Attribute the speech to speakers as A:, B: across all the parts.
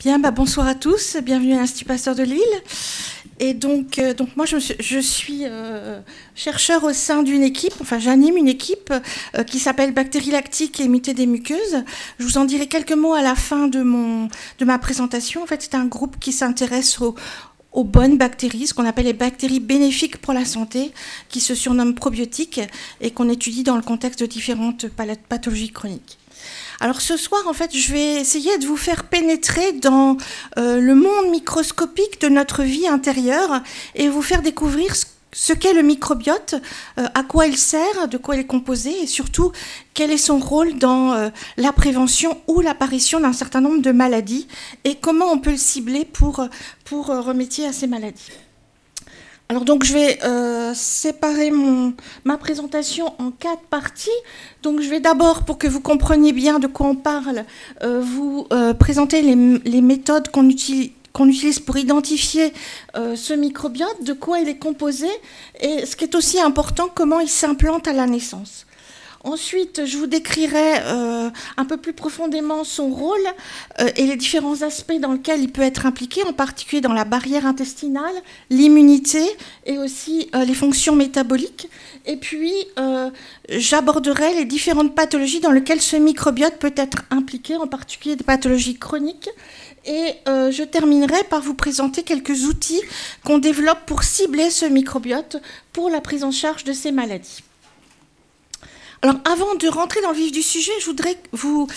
A: Bien, bonsoir à tous, bienvenue à l'Institut Pasteur de Lille. Et donc moi, je suis chercheur au sein d'une équipe, enfin j'anime une équipe qui s'appelle Bactéries lactiques et immunité des muqueuses. Je vous en dirai quelques mots à la fin de ma présentation. En fait, c'est un groupe qui s'intéresse aux bonnes bactéries, ce qu'on appelle les bactéries bénéfiques pour la santé, qui se surnomment probiotiques et qu'on étudie dans le contexte de différentes pathologies chroniques. Alors ce soir, en fait, je vais essayer de vous faire pénétrer dans le monde microscopique de notre vie intérieure et vous faire découvrir ce qu'est le microbiote, à quoi il sert, de quoi il est composé et surtout quel est son rôle dans la prévention ou l'apparition d'un certain nombre de maladies et comment on peut le cibler pour remédier à ces maladies. Alors donc je vais séparer ma présentation en 4 parties. Donc je vais d'abord, pour que vous compreniez bien de quoi on parle, vous présenter les méthodes qu'on utilise pour identifier ce microbiote, de quoi il est composé, et ce qui est aussi important, comment il s'implante à la naissance. Ensuite, je vous décrirai un peu plus profondément son rôle et les différents aspects dans lesquels il peut être impliqué, en particulier dans la barrière intestinale, l'immunité et aussi les fonctions métaboliques. Et puis, j'aborderai les différentes pathologies dans lesquelles ce microbiote peut être impliqué, en particulier des pathologies chroniques. Et je terminerai par vous présenter quelques outils qu'on développe pour cibler ce microbiote pour la prise en charge de ces maladies. Alors, avant de rentrer dans le vif du sujet, je voudrais vous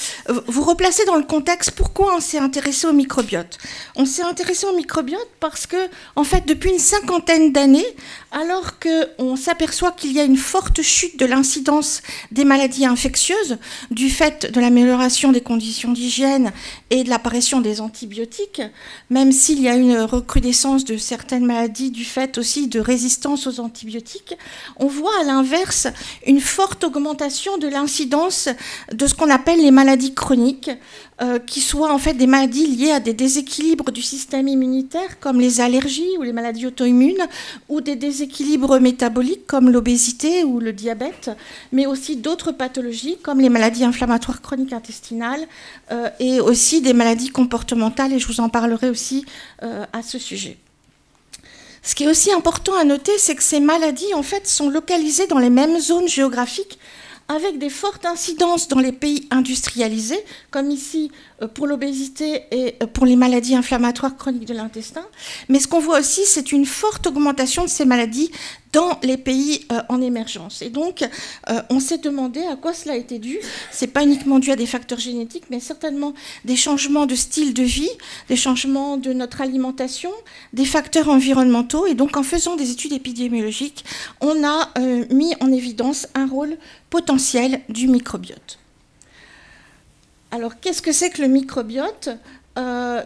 A: replacer dans le contexte pourquoi on s'est intéressé au microbiote. On s'est intéressé au microbiote parce que, en fait, depuis une 50aine d'années, alors qu'on s'aperçoit qu'il y a une forte chute de l'incidence des maladies infectieuses du fait de l'amélioration des conditions d'hygiène et de l'apparition des antibiotiques, même s'il y a une recrudescence de certaines maladies du fait aussi de résistance aux antibiotiques, on voit à l'inverse une forte augmentation de l'incidence de ce qu'on appelle les maladies chroniques, qui soient en fait des maladies liées à des déséquilibres du système immunitaire, comme les allergies ou les maladies auto-immunes, ou des déséquilibres métaboliques, comme l'obésité ou le diabète, mais aussi d'autres pathologies, comme les maladies inflammatoires chroniques intestinales, et aussi des maladies comportementales, et je vous en parlerai aussi à ce sujet. Ce qui est aussi important à noter, c'est que ces maladies, en fait, sont localisées dans les mêmes zones géographiques, avec des fortes incidences dans les pays industrialisés, comme ici pour l'obésité et pour les maladies inflammatoires chroniques de l'intestin. Mais ce qu'on voit aussi, c'est une forte augmentation de ces maladies dans les pays en émergence. Et donc, on s'est demandé à quoi cela était dû. Ce n'est pas uniquement dû à des facteurs génétiques, mais certainement des changements de style de vie, des changements de notre alimentation, des facteurs environnementaux. Et donc, en faisant des études épidémiologiques, on a mis en évidence un rôle potentiel du microbiote. Alors, qu'est-ce que c'est que le microbiote ?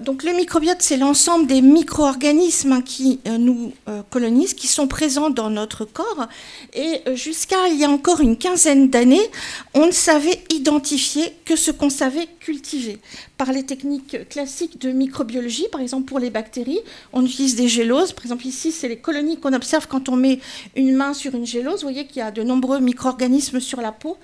A: Donc le microbiote, c'est l'ensemble des micro-organismes qui nous colonisent, qui sont présents dans notre corps. Et jusqu'à il y a encore une 15aine d'années, on ne savait identifier que ce qu'on savait cultiver. Par les techniques classiques de microbiologie, par exemple pour les bactéries, on utilise des géloses. Par exemple ici, c'est les colonies qu'on observe quand on met une main sur une gélose. Vous voyez qu'il y a de nombreux micro-organismes sur la peau.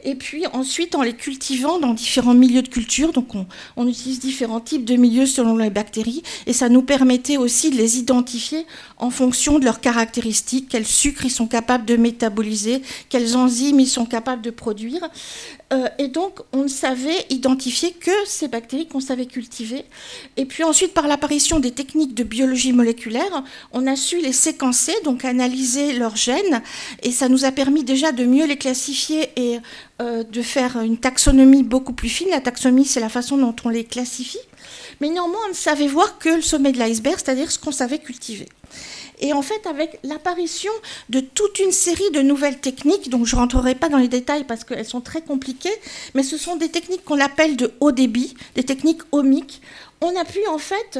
A: Et puis ensuite, en les cultivant dans différents milieux de culture, donc on utilise différents types de milieux selon les bactéries, et ça nous permettait aussi de les identifier en fonction de leurs caractéristiques, quels sucres ils sont capables de métaboliser, quelles enzymes ils sont capables de produire. Et donc, on ne savait identifier que ces bactéries qu'on savait cultiver. Et puis ensuite, par l'apparition des techniques de biologie moléculaire, on a su les séquencer, donc analyser leurs gènes, et ça nous a permis déjà de mieux les classifier et de faire une taxonomie beaucoup plus fine. La taxonomie, c'est la façon dont on les classifie. Mais néanmoins, on ne savait voir que le sommet de l'iceberg, c'est-à-dire ce qu'on savait cultiver. Et en fait, avec l'apparition de toute une série de nouvelles techniques, donc je ne rentrerai pas dans les détails parce qu'elles sont très compliquées, mais ce sont des techniques qu'on appelle de haut débit, des techniques omiques. On a pu en fait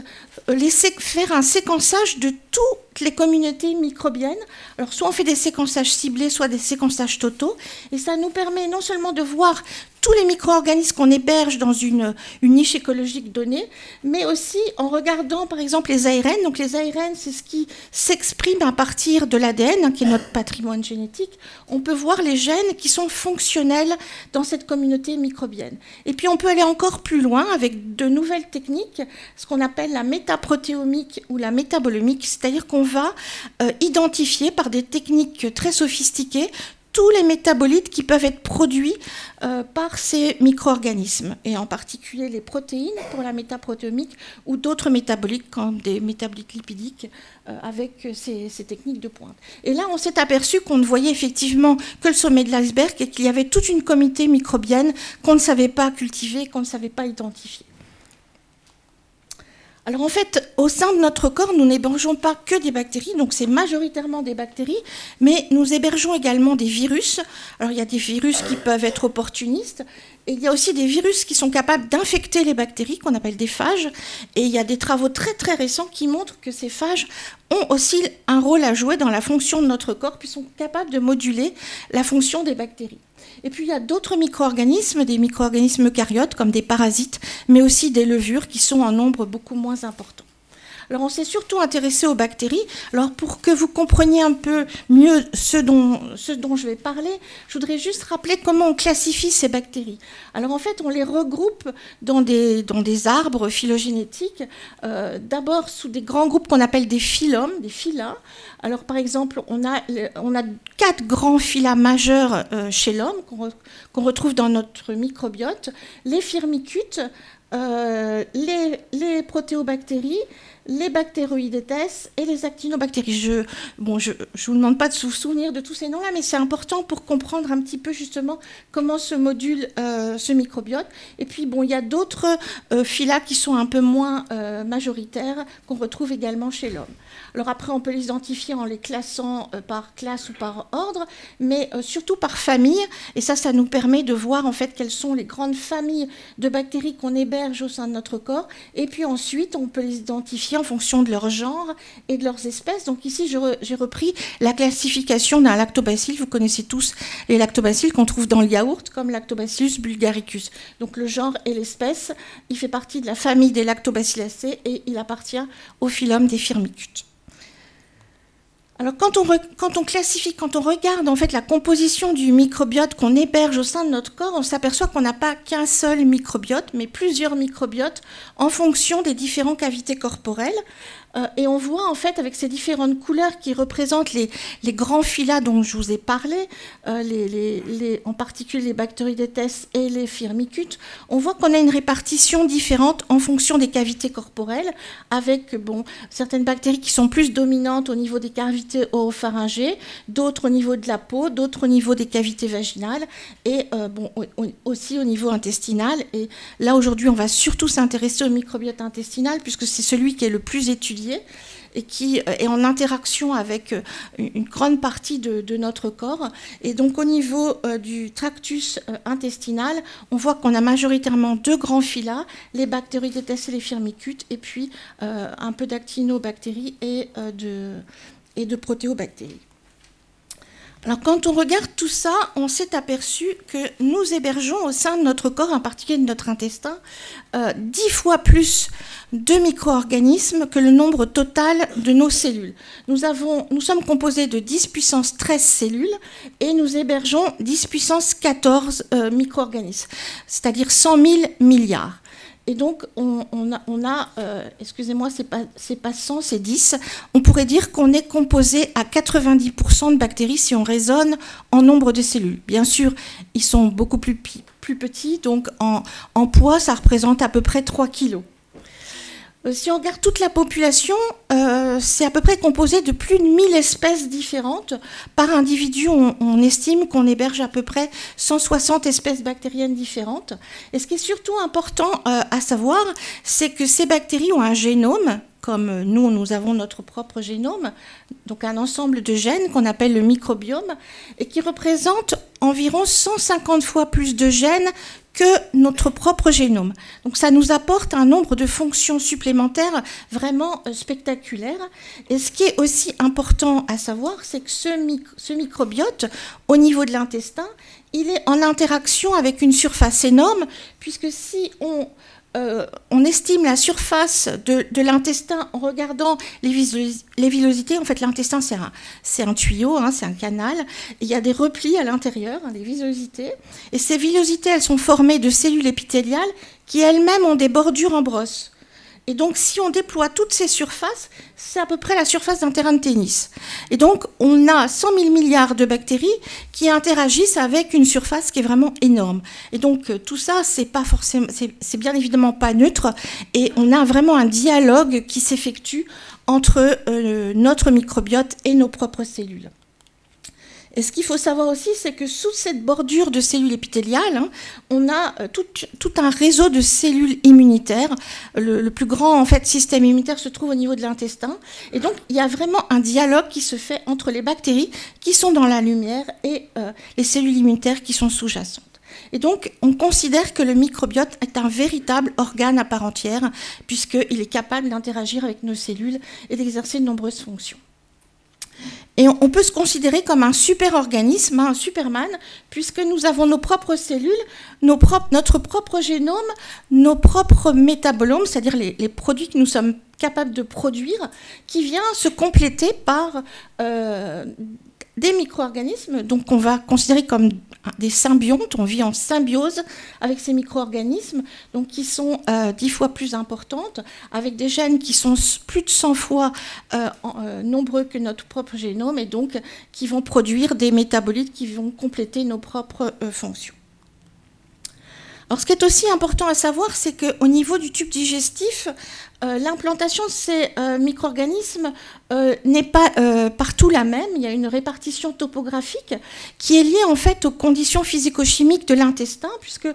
A: faire un séquençage de toutes les communautés microbiennes. Alors soit on fait des séquençages ciblés, soit des séquençages totaux, et ça nous permet non seulement de voir tous les micro-organismes qu'on héberge dans une niche écologique donnée, mais aussi en regardant par exemple les ARN. Donc les ARN, c'est ce qui s'exprime à partir de l'ADN, qui est notre patrimoine génétique. On peut voir les gènes qui sont fonctionnels dans cette communauté microbienne. Et puis on peut aller encore plus loin avec de nouvelles techniques technique, ce qu'on appelle la métaprotéomique ou la métabolomique, c'est-à-dire qu'on va identifier par des techniques très sophistiquées tous les métabolites qui peuvent être produits par ces micro-organismes, et en particulier les protéines pour la métaprotéomique ou d'autres métabolites comme des métabolites lipidiques avec ces techniques de pointe. Et là, on s'est aperçu qu'on ne voyait effectivement que le sommet de l'iceberg et qu'il y avait toute une communauté microbienne qu'on ne savait pas cultiver, qu'on ne savait pas identifier. Alors en fait, au sein de notre corps, nous n'hébergeons pas que des bactéries, donc c'est majoritairement des bactéries, mais nous hébergeons également des virus. Alors il y a des virus qui peuvent être opportunistes, et il y a aussi des virus qui sont capables d'infecter les bactéries, qu'on appelle des phages, et il y a des travaux très très récents qui montrent que ces phages ont aussi un rôle à jouer dans la fonction de notre corps, puis sont capables de moduler la fonction des bactéries. Et puis il y a d'autres micro-organismes, des micro-organismes eucaryotes comme des parasites, mais aussi des levures qui sont en nombre beaucoup moins important. Alors on s'est surtout intéressé aux bactéries. Alors pour que vous compreniez un peu mieux ce dont je vais parler, je voudrais juste rappeler comment on classifie ces bactéries. Alors en fait, on les regroupe dans des arbres phylogénétiques, d'abord sous des grands groupes qu'on appelle des phylums, des phyla. Alors par exemple, on a 4 grands phyla majeurs chez l'homme qu'on retrouve dans notre microbiote: les firmicutes, les protéobactéries, les bactéroïdètes et les actinobactéries. Je vous demande pas de vous souvenir de tous ces noms-là, mais c'est important pour comprendre un petit peu justement comment se module ce microbiote. Et puis, bon, il y a d'autres phyla qui sont un peu moins majoritaires, qu'on retrouve également chez l'homme. Alors après, on peut les identifier en les classant par classe ou par ordre, mais surtout par famille. Et ça nous permet de voir en fait quelles sont les grandes familles de bactéries qu'on héberge au sein de notre corps. Et puis ensuite, on peut les identifier en fonction de leur genre et de leurs espèces. Donc ici, j'ai repris la classification d'un lactobacille. Vous connaissez tous les lactobacilles qu'on trouve dans le yaourt, comme Lactobacillus bulgaricus. Donc le genre et l'espèce, il fait partie de la famille des Lactobacillacées et il appartient au phylum des firmicutes. Alors quand on classifie, quand on regarde en fait la composition du microbiote qu'on héberge au sein de notre corps, on s'aperçoit qu'on n'a pas qu'un seul microbiote, mais plusieurs microbiotes en fonction des différentes cavités corporelles. Et on voit en fait avec ces différentes couleurs qui représentent les grands phyla dont je vous ai parlé, en particulier les bactéroïdètes et les firmicutes, on voit qu'on a une répartition différente en fonction des cavités corporelles, avec certaines bactéries qui sont plus dominantes au niveau des cavités oropharyngées, d'autres au niveau de la peau, d'autres au niveau des cavités vaginales et aussi au niveau intestinal. Et là aujourd'hui on va surtout s'intéresser au microbiote intestinal puisque c'est celui qui est le plus étudié et qui est en interaction avec une grande partie de notre corps. Et donc au niveau du tractus intestinal, on voit qu'on a majoritairement 2 grands phyla, les bactéroïdètes et les firmicutes, et puis un peu d'actinobactéries et de protéobactéries. Alors quand on regarde tout ça, on s'est aperçu que nous hébergeons au sein de notre corps, en particulier de notre intestin, 10 fois plus de micro-organismes que le nombre total de nos cellules. Nous sommes composés de 10 puissance 13 cellules et nous hébergeons 10 puissance 14 micro-organismes, c'est-à-dire 100 000 milliards. Et donc, on a excusez-moi, c'est pas 100, c'est 10. On pourrait dire qu'on est composé à 90% de bactéries si on raisonne en nombre de cellules. Bien sûr, ils sont beaucoup plus petits, donc en poids, ça représente à peu près 3 kilos. Si on regarde toute la population, c'est à peu près composé de plus de 1000 espèces différentes. Par individu, on estime qu'on héberge à peu près 160 espèces bactériennes différentes. Et ce qui est surtout important à savoir, c'est que ces bactéries ont un génome, comme nous avons notre propre génome, donc un ensemble de gènes qu'on appelle le microbiome, et qui représente environ 150 fois plus de gènes que notre propre génome. Donc ça nous apporte un nombre de fonctions supplémentaires vraiment spectaculaires. Et ce qui est aussi important à savoir, c'est que ce microbiote, au niveau de l'intestin, il est en interaction avec une surface énorme, puisque si on estime la surface de l'intestin en regardant les villosités. En fait, l'intestin, c'est un tuyau, c'est un canal. Il y a des replis à l'intérieur, des villosités. Et ces villosités, elles sont formées de cellules épithéliales qui elles-mêmes ont des bordures en brosse. Et donc, si on déploie toutes ces surfaces, c'est à peu près la surface d'un terrain de tennis. Et donc, on a 100 000 milliards de bactéries qui interagissent avec une surface qui est vraiment énorme. Et donc, tout ça, c'est bien évidemment pas neutre. Et on a vraiment un dialogue qui s'effectue entre notre microbiote et nos propres cellules. Et ce qu'il faut savoir aussi, c'est que sous cette bordure de cellules épithéliales, on a tout un réseau de cellules immunitaires. Le plus grand en fait, système immunitaire se trouve au niveau de l'intestin. Et donc, il y a vraiment un dialogue qui se fait entre les bactéries qui sont dans la lumière et les cellules immunitaires qui sont sous-jacentes. Et donc, on considère que le microbiote est un véritable organe à part entière, puisqu'il est capable d'interagir avec nos cellules et d'exercer de nombreuses fonctions. Et on peut se considérer comme un super-organisme, un Superman, puisque nous avons nos propres cellules, notre propre génome, nos propres métabolomes, c'est-à-dire les produits que nous sommes capables de produire, qui vient se compléter par des micro-organismes, donc on va considérer comme des symbiontes. On vit en symbiose avec ces micro-organismes, donc qui sont 10 fois plus importantes, avec des gènes qui sont plus de 100 fois nombreux que notre propre génome, et donc qui vont produire des métabolites qui vont compléter nos propres fonctions. Alors, ce qui est aussi important à savoir, c'est qu'au niveau du tube digestif, l'implantation de ces micro-organismes n'est pas partout la même. Il y a une répartition topographique qui est liée en fait aux conditions physico-chimiques de l'intestin, puisque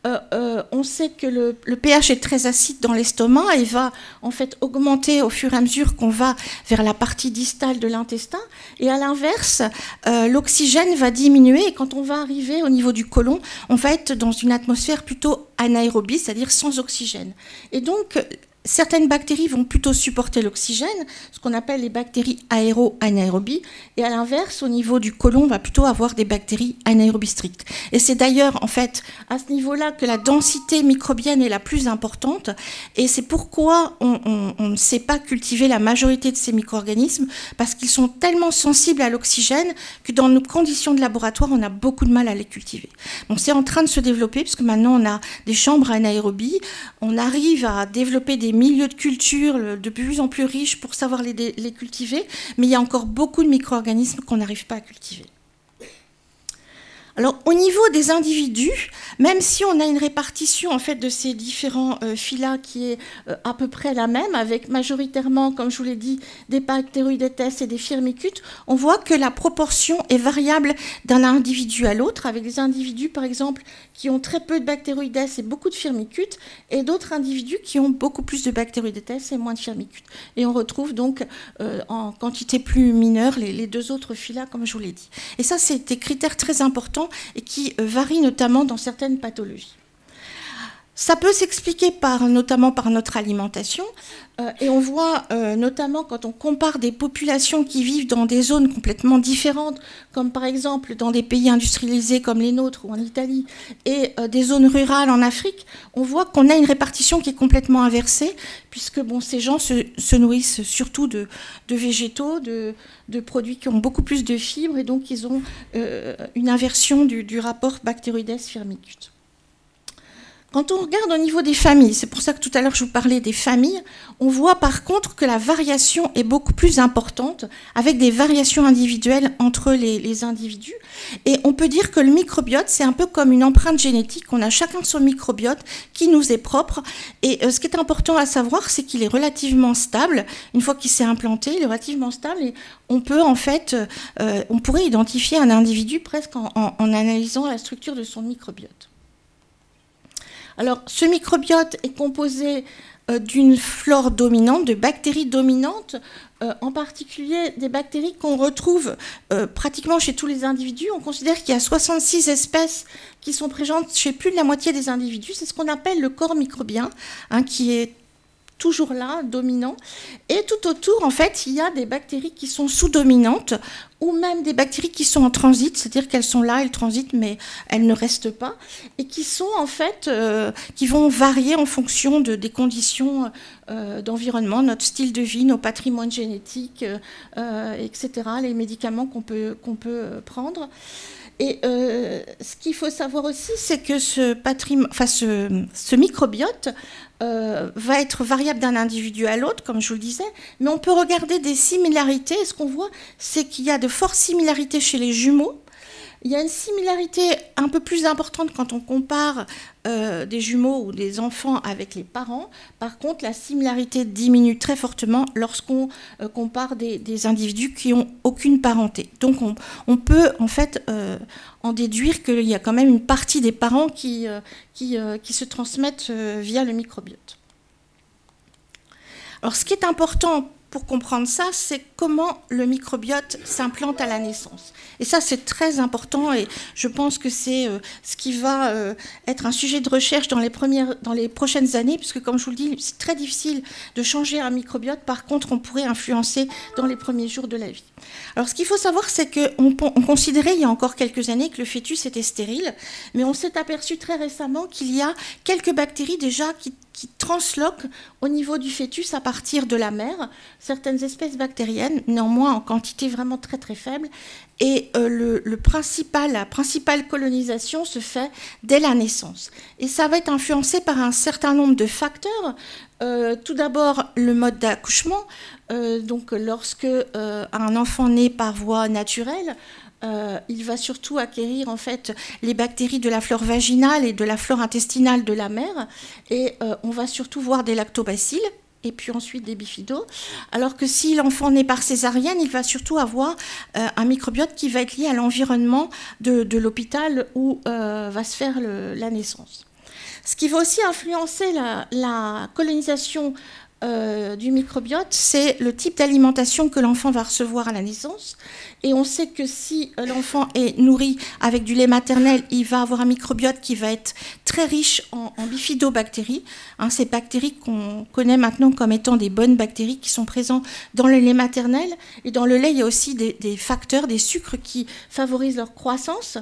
A: on sait que le pH est très acide dans l'estomac et va en fait augmenter au fur et à mesure qu'on va vers la partie distale de l'intestin. Et à l'inverse, l'oxygène va diminuer, et quand on va arriver au niveau du côlon, on va être dans une atmosphère plutôt anaérobie, c'est-à-dire sans oxygène. Et donc, certaines bactéries vont plutôt supporter l'oxygène, ce qu'on appelle les bactéries aéro-anaérobies, et à l'inverse, au niveau du côlon, on va plutôt avoir des bactéries anaérobies strictes. Et c'est d'ailleurs, en fait, à ce niveau-là que la densité microbienne est la plus importante, et c'est pourquoi on ne sait pas cultiver la majorité de ces micro-organismes, parce qu'ils sont tellement sensibles à l'oxygène que dans nos conditions de laboratoire, on a beaucoup de mal à les cultiver. Donc c'est en train de se développer, puisque maintenant on a des chambres anaérobies, on arrive à développer des milieux de culture de plus en plus riches pour savoir les cultiver, mais il y a encore beaucoup de micro-organismes qu'on n'arrive pas à cultiver. Alors, au niveau des individus, même si on a une répartition en fait de ces différents phyla qui est à peu près la même, avec majoritairement, comme je vous l'ai dit, des Bacteroidetes et des Firmicutes, on voit que la proportion est variable d'un individu à l'autre, avec des individus, par exemple, qui ont très peu de Bacteroides et beaucoup de Firmicutes, et d'autres individus qui ont beaucoup plus de Bacteroidetes et moins de Firmicutes. Et on retrouve donc en quantité plus mineure les deux autres phyla, comme je vous l'ai dit. Et ça, c'est des critères très importants et qui varient notamment dans certaines pathologies. Ça peut s'expliquer notamment par notre alimentation, et on voit notamment quand on compare des populations qui vivent dans des zones complètement différentes, comme par exemple dans des pays industrialisés comme les nôtres ou en Italie, et des zones rurales en Afrique, on voit qu'on a une répartition qui est complètement inversée, puisque bon, ces gens se nourrissent surtout de végétaux, de produits qui ont beaucoup plus de fibres, et donc ils ont une inversion du rapport Bacteroides-Firmicutes. Quand on regarde au niveau des familles, c'est pour ça que tout à l'heure je vous parlais des familles, on voit par contre que la variation est beaucoup plus importante, avec des variations individuelles entre les individus. Et on peut dire que le microbiote, c'est un peu comme une empreinte génétique. On a chacun son microbiote qui nous est propre. Et ce qui est important à savoir, c'est qu'il est relativement stable. Une fois qu'il s'est implanté, il est relativement stable. Et on peut en fait, on pourrait identifier un individu presque en analysant la structure de son microbiote. Alors, ce microbiote est composé d'une flore dominante, de bactéries dominantes, en particulier des bactéries qu'on retrouve pratiquement chez tous les individus. On considère qu'il y a 66 espèces qui sont présentes chez plus de la moitié des individus. C'est ce qu'on appelle le corps microbien, hein, qui est toujours là, dominant. Et tout autour, en fait, il y a des bactéries qui sont sous-dominantes, ou même des bactéries qui sont en transit, c'est-à-dire qu'elles sont là, elles transitent, mais elles ne restent pas, et qui sont en fait, qui vont varier en fonction des conditions d'environnement, notre style de vie, nos patrimoines génétiques, etc., les médicaments qu'on peut prendre. Et ce qu'il faut savoir aussi, c'est que ce microbiote va être variable d'un individu à l'autre, comme je vous le disais, mais on peut regarder des similarités. Et ce qu'on voit, c'est qu'il y a de fortes similarités chez les jumeaux. Il y a une similarité un peu plus importante quand on compare des jumeaux ou des enfants avec les parents. Par contre, la similarité diminue très fortement lorsqu'on compare des individus qui n'ont aucune parenté. Donc on peut en fait en déduire qu'il y a quand même une partie des parents qui se transmettent via le microbiote. Alors ce qui est important pour comprendre ça, c'est comment le microbiote s'implante à la naissance. Et ça, c'est très important et je pense que c'est ce qui va être un sujet de recherche dans les prochaines années, puisque comme je vous le dis, c'est très difficile de changer un microbiote. Par contre, on pourrait influencer dans les premiers jours de la vie. Alors, ce qu'il faut savoir, c'est qu'on considérait il y a encore quelques années que le fœtus était stérile, mais on s'est aperçu très récemment qu'il y a quelques bactéries déjà qui transloquent au niveau du fœtus à partir de la mère, certaines espèces bactériennes, néanmoins en quantité vraiment très très faible. Et la principale colonisation se fait dès la naissance. Et ça va être influencé par un certain nombre de facteurs. Tout d'abord, le mode d'accouchement. Donc, lorsque un enfant naît par voie naturelle, il va surtout acquérir en fait les bactéries de la flore vaginale et de la flore intestinale de la mère. Et on va surtout voir des lactobacilles et puis ensuite des bifidos. Alors que si l'enfant naît par césarienne, il va surtout avoir un microbiote qui va être lié à l'environnement de l'hôpital où va se faire la naissance. Ce qui va aussi influencer la colonisation du microbiote, c'est le type d'alimentation que l'enfant va recevoir à la naissance. Et on sait que si l'enfant est nourri avec du lait maternel, il va avoir un microbiote qui va être très riche en bifidobactéries. Ces bactéries qu'on connaît maintenant comme étant des bonnes bactéries qui sont présentes dans le lait maternel. Et dans le lait, il y a aussi des facteurs, des sucres qui favorisent leur croissance.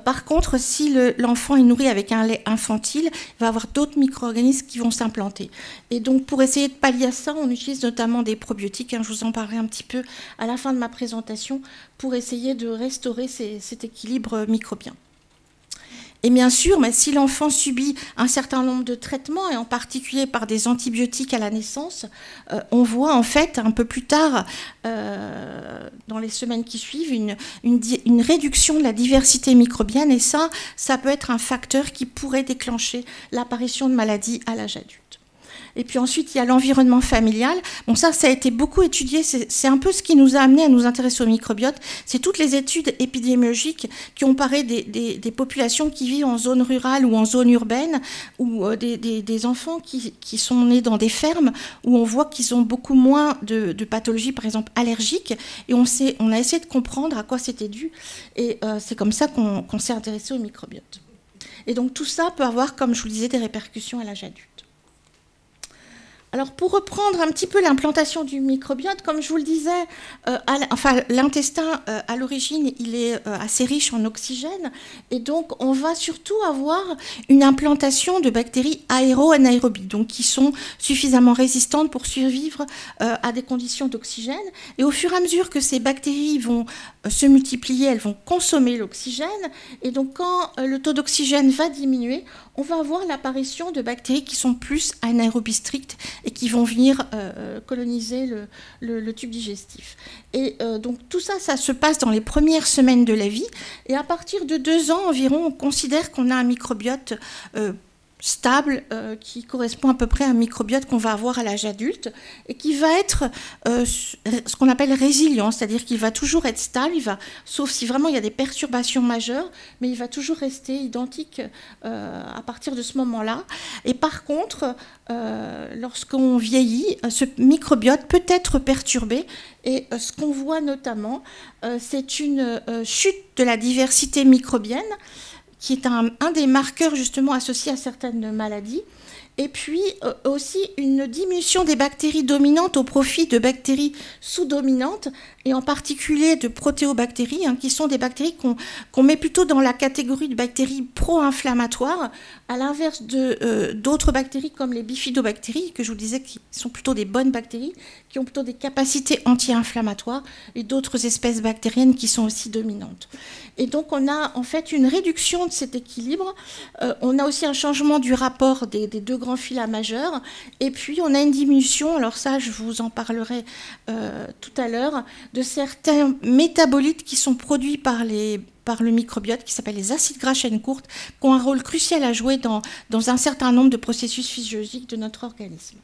A: Par contre, si l'enfant est nourri avec un lait infantile, il va avoir d'autres micro-organismes qui vont s'implanter. Et donc, pour essayer de pallier à ça, on utilise notamment des probiotiques. Je vous en parlerai un petit peu à la fin de ma présentation pour essayer de restaurer cet équilibre microbien. Et bien sûr, mais si l'enfant subit un certain nombre de traitements, et en particulier par des antibiotiques à la naissance, on voit en fait un peu plus tard, dans les semaines qui suivent, une réduction de la diversité microbienne. Et ça peut être un facteur qui pourrait déclencher l'apparition de maladies à l'âge adulte. Et puis ensuite, il y a l'environnement familial. Bon, ça a été beaucoup étudié. C'est un peu ce qui nous a amené à nous intéresser au microbiote. C'est toutes les études épidémiologiques qui ont parlé des populations qui vivent en zone rurale ou en zone urbaine, ou des enfants qui sont nés dans des fermes, où on voit qu'ils ont beaucoup moins de pathologies, par exemple allergiques. Et on a essayé de comprendre à quoi c'était dû. Et c'est comme ça qu'on s'est intéressé au microbiote. Et donc tout ça peut avoir, comme je vous le disais, des répercussions à l'âge adulte. Alors, pour reprendre un petit peu l'implantation du microbiote, comme je vous le disais, l'intestin, à l'origine, il est assez riche en oxygène. Et donc, on va surtout avoir une implantation de bactéries aéro-anaérobies, donc qui sont suffisamment résistantes pour survivre à des conditions d'oxygène. Et au fur et à mesure que ces bactéries vont se multiplier, elles vont consommer l'oxygène. Et donc, quand le taux d'oxygène va diminuer, on va avoir l'apparition de bactéries qui sont plus anaérobies strictes et qui vont venir coloniser le tube digestif. Et donc tout ça, ça se passe dans les premières semaines de la vie. Et à partir de 2 ans environ, on considère qu'on a un microbiote stable, qui correspond à peu près à un microbiote qu'on va avoir à l'âge adulte et qui va être ce qu'on appelle résilient, c'est-à-dire qu'il va toujours être stable, sauf si vraiment il y a des perturbations majeures, mais il va toujours rester identique à partir de ce moment-là. Et par contre, lorsqu'on vieillit, ce microbiote peut être perturbé et ce qu'on voit notamment, c'est une chute de la diversité microbienne qui est un des marqueurs justement associés à certaines maladies. et puis aussi une diminution des bactéries dominantes au profit de bactéries sous-dominantes, et en particulier de protéobactéries, qui sont des bactéries qu'on met plutôt dans la catégorie de bactéries pro-inflammatoires, à l'inverse d'autres bactéries comme les bifidobactéries, que je vous disais qui sont plutôt des bonnes bactéries, qui ont plutôt des capacités anti-inflammatoires, et d'autres espèces bactériennes qui sont aussi dominantes. Et donc on a en fait une réduction de cet équilibre, on a aussi un changement du rapport des deux grands filats majeurs, et puis on a une diminution, alors ça je vous en parlerai tout à l'heure, de certains métabolites qui sont produits par le microbiote, qui s'appellent les acides gras chaîne courte, qui ont un rôle crucial à jouer dans un certain nombre de processus physiologiques de notre organisme.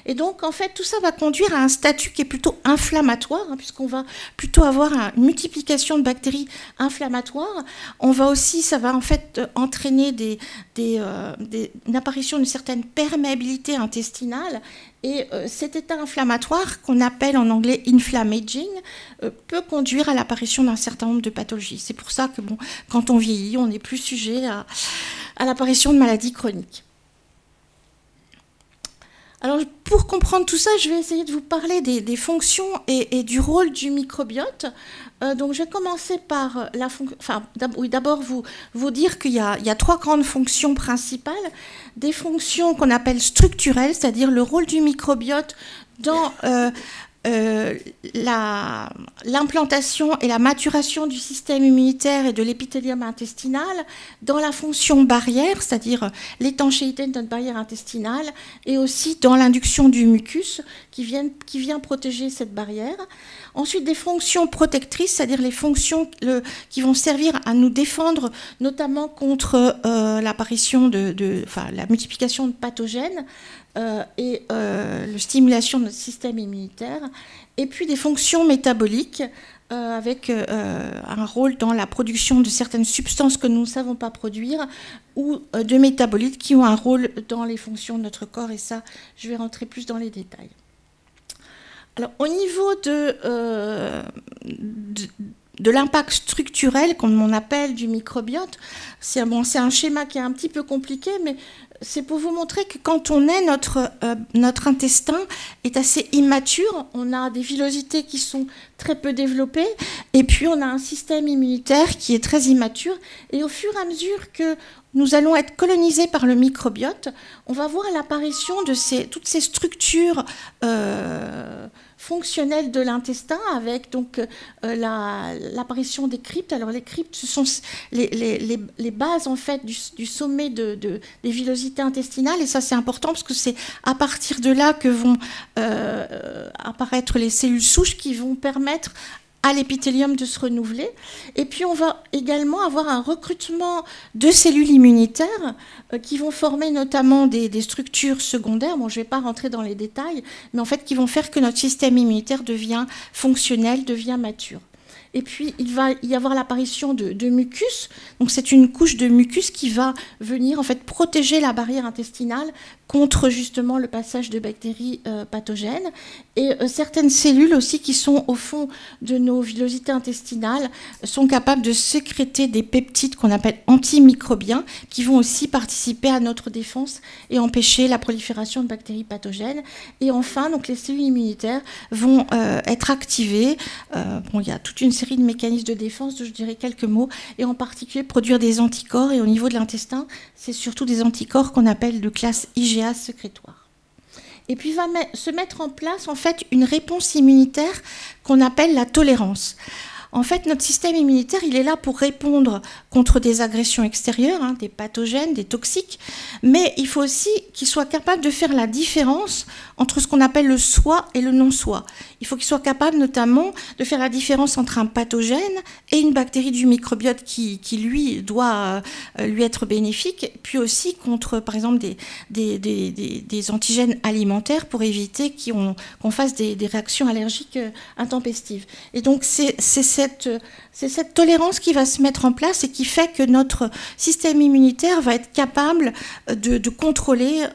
A: Et donc, en fait, tout ça va conduire à un statut qui est plutôt inflammatoire, puisqu'on va plutôt avoir une multiplication de bactéries inflammatoires. On va aussi, ça va en fait entraîner une apparition d'une certaine perméabilité intestinale. Et cet état inflammatoire, qu'on appelle en anglais inflammaging, peut conduire à l'apparition d'un certain nombre de pathologies. C'est pour ça que, bon, quand on vieillit, on est plus sujet à l'apparition de maladies chroniques. Alors, pour comprendre tout ça, je vais essayer de vous parler des fonctions et du rôle du microbiote. Donc, je vais commencer par d'abord vous dire qu'il y a trois grandes fonctions principales. Des fonctions qu'on appelle structurelles, c'est-à-dire le rôle du microbiote dans l'implantation et la maturation du système immunitaire et de l'épithélium intestinal, dans la fonction barrière, c'est-à-dire l'étanchéité de notre barrière intestinale, et aussi dans l'induction du mucus qui vient protéger cette barrière. Ensuite, des fonctions protectrices, c'est-à-dire les fonctions qui vont servir à nous défendre, notamment contre l'apparition la multiplication de pathogènes, et la stimulation de notre système immunitaire, et puis des fonctions métaboliques avec un rôle dans la production de certaines substances que nous ne savons pas produire, ou de métabolites qui ont un rôle dans les fonctions de notre corps, et ça, je vais rentrer plus dans les détails. Alors, au niveau de l'impact structurel, comme on appelle, du microbiote, c'est un schéma qui est un petit peu compliqué, mais c'est pour vous montrer que quand on est, notre intestin est assez immature, on a des villosités qui sont très peu développées, et puis on a un système immunitaire qui est très immature, et au fur et à mesure que nous allons être colonisés par le microbiote, on va voir l'apparition de toutes ces structures fonctionnelles de l'intestin, avec donc l'apparition des cryptes. Alors les cryptes, ce sont les bases en fait du sommet des villosités intestinales, et ça c'est important parce que c'est à partir de là que vont apparaître les cellules souches qui vont permettre à l'épithélium de se renouveler. Et puis on va également avoir un recrutement de cellules immunitaires qui vont former notamment des structures secondaires. Bon, je ne vais pas rentrer dans les détails, mais en fait qui vont faire que notre système immunitaire devient fonctionnel, devient mature. Et puis, il va y avoir l'apparition de mucus. Donc, c'est une couche de mucus qui va venir en fait protéger la barrière intestinale contre justement le passage de bactéries pathogènes. Et certaines cellules aussi qui sont au fond de nos villosités intestinales sont capables de sécréter des peptides qu'on appelle antimicrobiens, qui vont aussi participer à notre défense et empêcher la prolifération de bactéries pathogènes. Et enfin, donc, les cellules immunitaires vont être activées. Il y a toute une série de mécanismes de défense, dont je dirais quelques mots, et en particulier produire des anticorps. Et au niveau de l'intestin, c'est surtout des anticorps qu'on appelle de classe IgA sécrétoire. Et puis va se mettre en place en fait une réponse immunitaire qu'on appelle la tolérance. En fait, notre système immunitaire, il est là pour répondre contre des agressions extérieures, des pathogènes, des toxiques, mais il faut aussi qu'il soit capable de faire la différence entre ce qu'on appelle le soi et le non-soi. Il faut qu'il soit capable notamment de faire la différence entre un pathogène et une bactérie du microbiote qui lui, doit lui être bénéfique, puis aussi contre, par exemple, des antigènes alimentaires pour éviter qu'on fasse des réactions allergiques intempestives. Et donc, c'est cette tolérance qui va se mettre en place et qui fait que notre système immunitaire va être capable de contrôler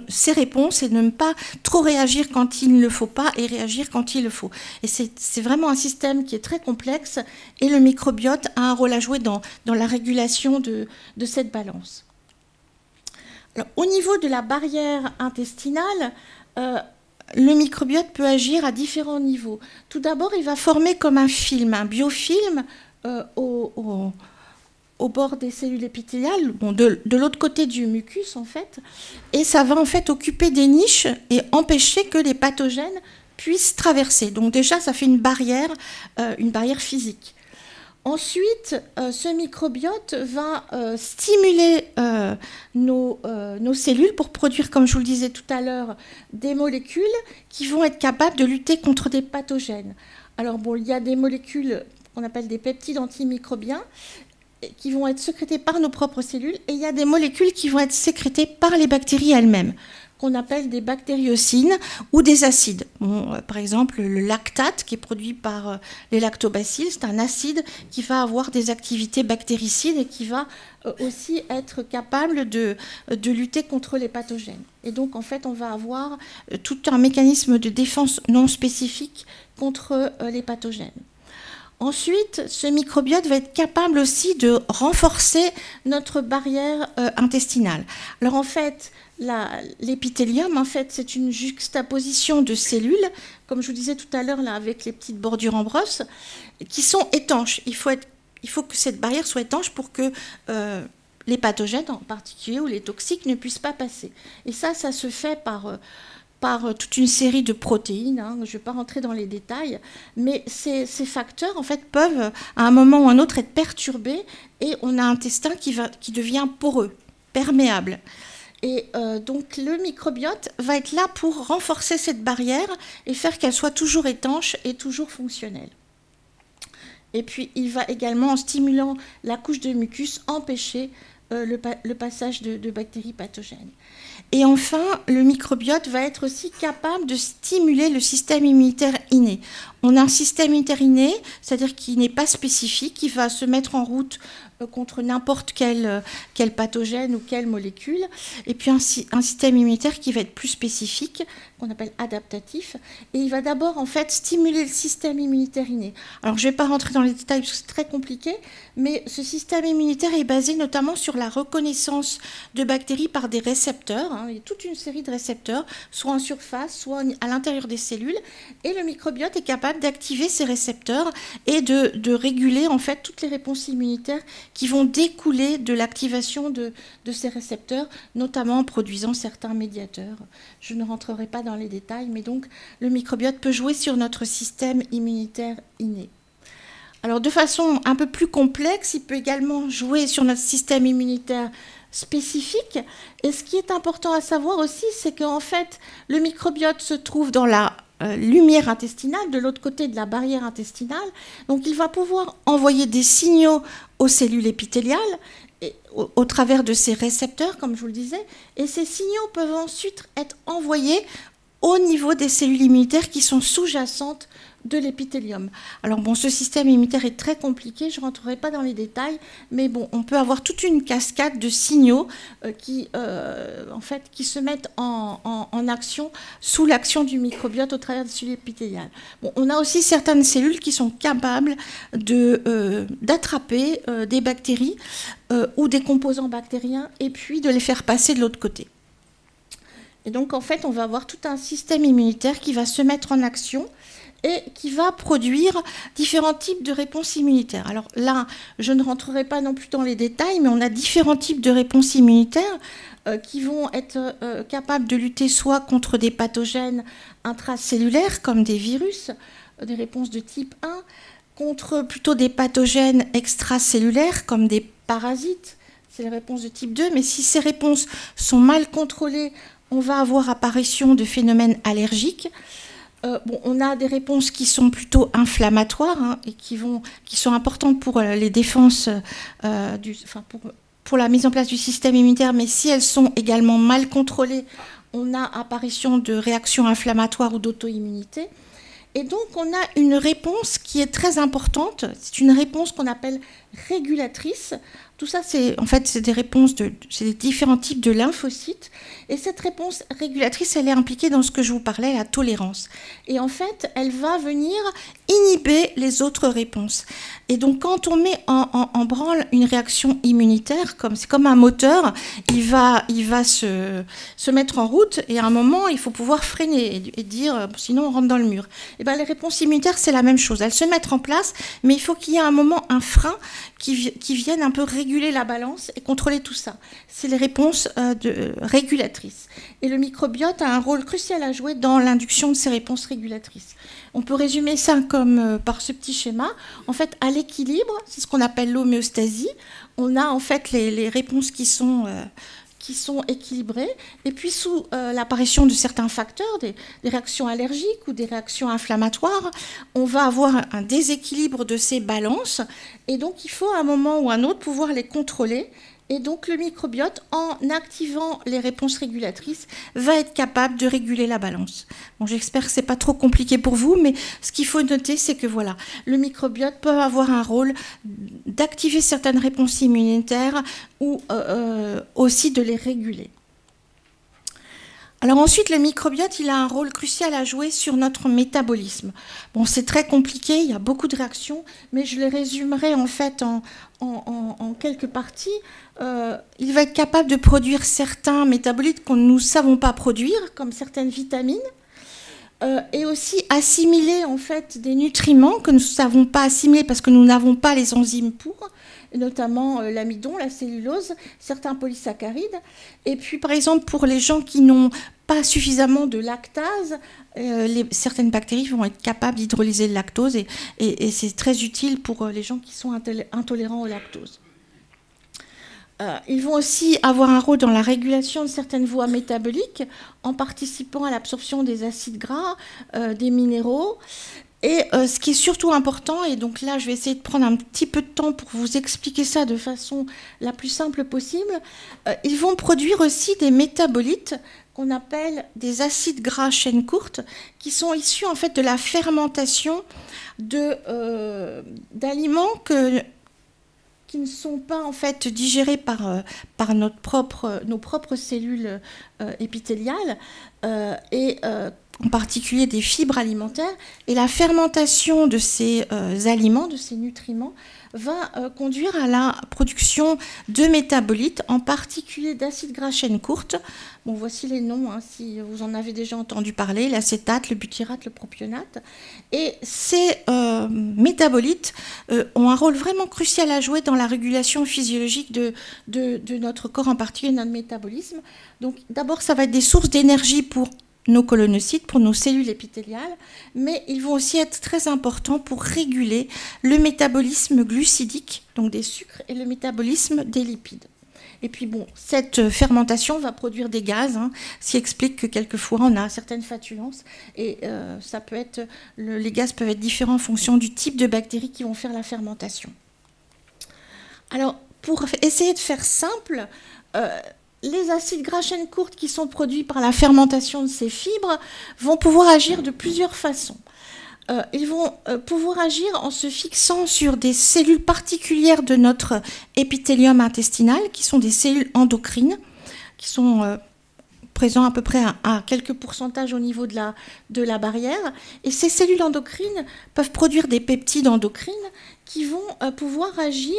A: ses réponses et de ne pas trop réagir quand il ne le faut pas et réagir quand il le faut. Et c'est vraiment un système qui est très complexe, et le microbiote a un rôle à jouer dans la régulation de cette balance. Alors, au niveau de la barrière intestinale, le microbiote peut agir à différents niveaux. Tout d'abord, il va former comme un film, un biofilm au bord des cellules épithéliales, bon, de l'autre côté du mucus en fait, et ça va en fait occuper des niches et empêcher que les pathogènes puissent traverser. Donc déjà, ça fait une barrière physique. Ensuite, ce microbiote va stimuler nos cellules pour produire, comme je vous le disais tout à l'heure, des molécules qui vont être capables de lutter contre des pathogènes. Alors bon, il y a des molécules qu'on appelle des peptides antimicrobiens qui vont être sécrétées par nos propres cellules, et il y a des molécules qui vont être sécrétées par les bactéries elles-mêmes, qu'on appelle des bactériocines ou des acides. Bon, par exemple, le lactate qui est produit par les lactobacilles, c'est un acide qui va avoir des activités bactéricides et qui va aussi être capable de lutter contre les pathogènes. Et donc, en fait, on va avoir tout un mécanisme de défense non spécifique contre les pathogènes. Ensuite, ce microbiote va être capable aussi de renforcer notre barrière intestinale. Alors en fait, l'épithélium, en fait, c'est une juxtaposition de cellules, comme je vous disais tout à l'heure, là, avec les petites bordures en brosse, qui sont étanches. Il faut que cette barrière soit étanche pour que les pathogènes, en particulier, ou les toxiques, ne puissent pas passer. Et ça se fait par toute une série de protéines, hein. Je ne vais pas rentrer dans les détails, mais ces facteurs en fait, peuvent à un moment ou à un autre être perturbés et on a un intestin qui devient poreux, perméable. Et donc le microbiote va être là pour renforcer cette barrière et faire qu'elle soit toujours étanche et toujours fonctionnelle. Et puis il va également, en stimulant la couche de mucus, empêcher le passage de bactéries pathogènes. Et enfin, le microbiote va être aussi capable de stimuler le système immunitaire inné. On a un système immunitaire inné, c'est-à-dire qui n'est pas spécifique, qui va se mettre en route contre n'importe quel pathogène ou quelle molécule, et puis un système immunitaire qui va être plus spécifique, qu'on appelle adaptatif, et il va d'abord en fait stimuler le système immunitaire inné. Alors je ne vais pas rentrer dans les détails parce que c'est très compliqué, mais ce système immunitaire est basé notamment sur la reconnaissance de bactéries par des récepteurs, hein. Il y a toute une série de récepteurs, soit en surface, soit à l'intérieur des cellules, et le microbiote est capable d'activer ces récepteurs et de réguler en fait toutes les réponses immunitaires qui vont découler de l'activation de ces récepteurs, notamment en produisant certains médiateurs. Je ne rentrerai pas dans les détails, mais donc le microbiote peut jouer sur notre système immunitaire inné. Alors de façon un peu plus complexe, il peut également jouer sur notre système immunitaire spécifique. Et ce qui est important à savoir aussi, c'est qu'en fait, le microbiote se trouve dans la lumière intestinale, de l'autre côté de la barrière intestinale. Donc il va pouvoir envoyer des signaux aux cellules épithéliales au travers de ces récepteurs, comme je vous le disais, et ces signaux peuvent ensuite être envoyés au niveau des cellules immunitaires qui sont sous-jacentes de l'épithélium. Alors bon, ce système immunitaire est très compliqué, je ne rentrerai pas dans les détails, mais bon, on peut avoir toute une cascade de signaux qui se mettent en action sous l'action du microbiote au travers des cellules épithéliales. Bon, on a aussi certaines cellules qui sont capables d'attraper des bactéries ou des composants bactériens et puis de les faire passer de l'autre côté. Et donc en fait, on va avoir tout un système immunitaire qui va se mettre en action et qui va produire différents types de réponses immunitaires. Alors là, je ne rentrerai pas non plus dans les détails, mais on a différents types de réponses immunitaires qui vont être capables de lutter soit contre des pathogènes intracellulaires, comme des virus, des réponses de type 1, contre plutôt des pathogènes extracellulaires, comme des parasites, c'est les réponses de type 2, mais si ces réponses sont mal contrôlées, on va avoir apparition de phénomènes allergiques. On a des réponses qui sont plutôt inflammatoires, hein, et qui sont importantes pour les défenses, pour la mise en place du système immunitaire, mais si elles sont également mal contrôlées, on a apparition de réactions inflammatoires ou d'auto-immunité. Et donc, on a une réponse qui est très importante. C'est une réponse qu'on appelle régulatrice Tout ça, c'est en fait c'est des réponses c'est des différents types de lymphocytes. Et cette réponse régulatrice, elle est impliquée dans ce que je vous parlais, la tolérance. Et en fait, elle va venir inhiber les autres réponses. Et donc, quand on met en branle une réaction immunitaire, c'est comme un moteur, il va se mettre en route, et à un moment, il faut pouvoir freiner et dire, sinon on rentre dans le mur. Et bien, les réponses immunitaires, c'est la même chose. Elles se mettent en place, mais il faut qu'il y ait un moment, un frein, qui vienne un peu réguler la balance et contrôler tout ça. C'est les réponses régulatrices. Et le microbiote a un rôle crucial à jouer dans l'induction de ces réponses régulatrices. On peut résumer ça comme par ce petit schéma. En fait, à l'équilibre, c'est ce qu'on appelle l'homéostasie. On a en fait les réponses qui sont équilibrées. Et puis sous l'apparition de certains facteurs, des réactions allergiques ou des réactions inflammatoires, on va avoir un déséquilibre de ces balances. Et donc il faut à un moment ou à un autre pouvoir les contrôler. Et donc le microbiote, en activant les réponses régulatrices, va être capable de réguler la balance. Bon, j'espère que ce n'est pas trop compliqué pour vous, mais ce qu'il faut noter, c'est que voilà, le microbiote peut avoir un rôle d'activer certaines réponses immunitaires ou aussi de les réguler. Alors ensuite, le microbiote, il a un rôle crucial à jouer sur notre métabolisme. Bon, c'est très compliqué, il y a beaucoup de réactions, mais je les résumerai en fait en quelques parties. Il va être capable de produire certains métabolites que nous ne savons pas produire, comme certaines vitamines, et aussi assimiler en fait des nutriments que nous ne savons pas assimiler parce que nous n'avons pas les enzymes pour, notamment l'amidon, la cellulose, certains polysaccharides. Et puis, par exemple, pour les gens qui n'ont pas suffisamment de lactase, certaines bactéries vont être capables d'hydrolyser le lactose et c'est très utile pour les gens qui sont intolérants au lactose. Ils vont aussi avoir un rôle dans la régulation de certaines voies métaboliques en participant à l'absorption des acides gras, des minéraux. Et ce qui est surtout important, et donc là je vais essayer de prendre un petit peu de temps pour vous expliquer ça de façon la plus simple possible, ils vont produire aussi des métabolites qu'on appelle des acides gras chaîne courte, qui sont issus en fait de la fermentation d'aliments qui ne sont pas en fait digérés par nos propres cellules épithéliales en particulier des fibres alimentaires. Et la fermentation de ces aliments, de ces nutriments, va conduire à la production de métabolites, en particulier d'acides gras chaîne courte. Bon, voici les noms, hein, si vous en avez déjà entendu parler, l'acétate, le butyrate, le propionate. Et ces métabolites ont un rôle vraiment crucial à jouer dans la régulation physiologique de notre corps, en particulier notre métabolisme. Donc d'abord, ça va être des sources d'énergie pour nos colonocytes, pour nos cellules épithéliales, mais ils vont aussi être très importants pour réguler le métabolisme glucidique, donc des sucres, et le métabolisme des lipides. Et puis bon, cette fermentation va produire des gaz, hein, ce qui explique que quelquefois on a certaines flatulences, et ça peut être, les gaz peuvent être différents en fonction du type de bactéries qui vont faire la fermentation. Alors, pour essayer de faire simple, les acides gras chaîne courte qui sont produits par la fermentation de ces fibres vont pouvoir agir de plusieurs façons. Ils vont pouvoir agir en se fixant sur des cellules particulières de notre épithélium intestinal, qui sont des cellules endocrines, qui sont présents à peu près à quelques pourcentages au niveau de la barrière. Et ces cellules endocrines peuvent produire des peptides endocrines qui vont pouvoir agir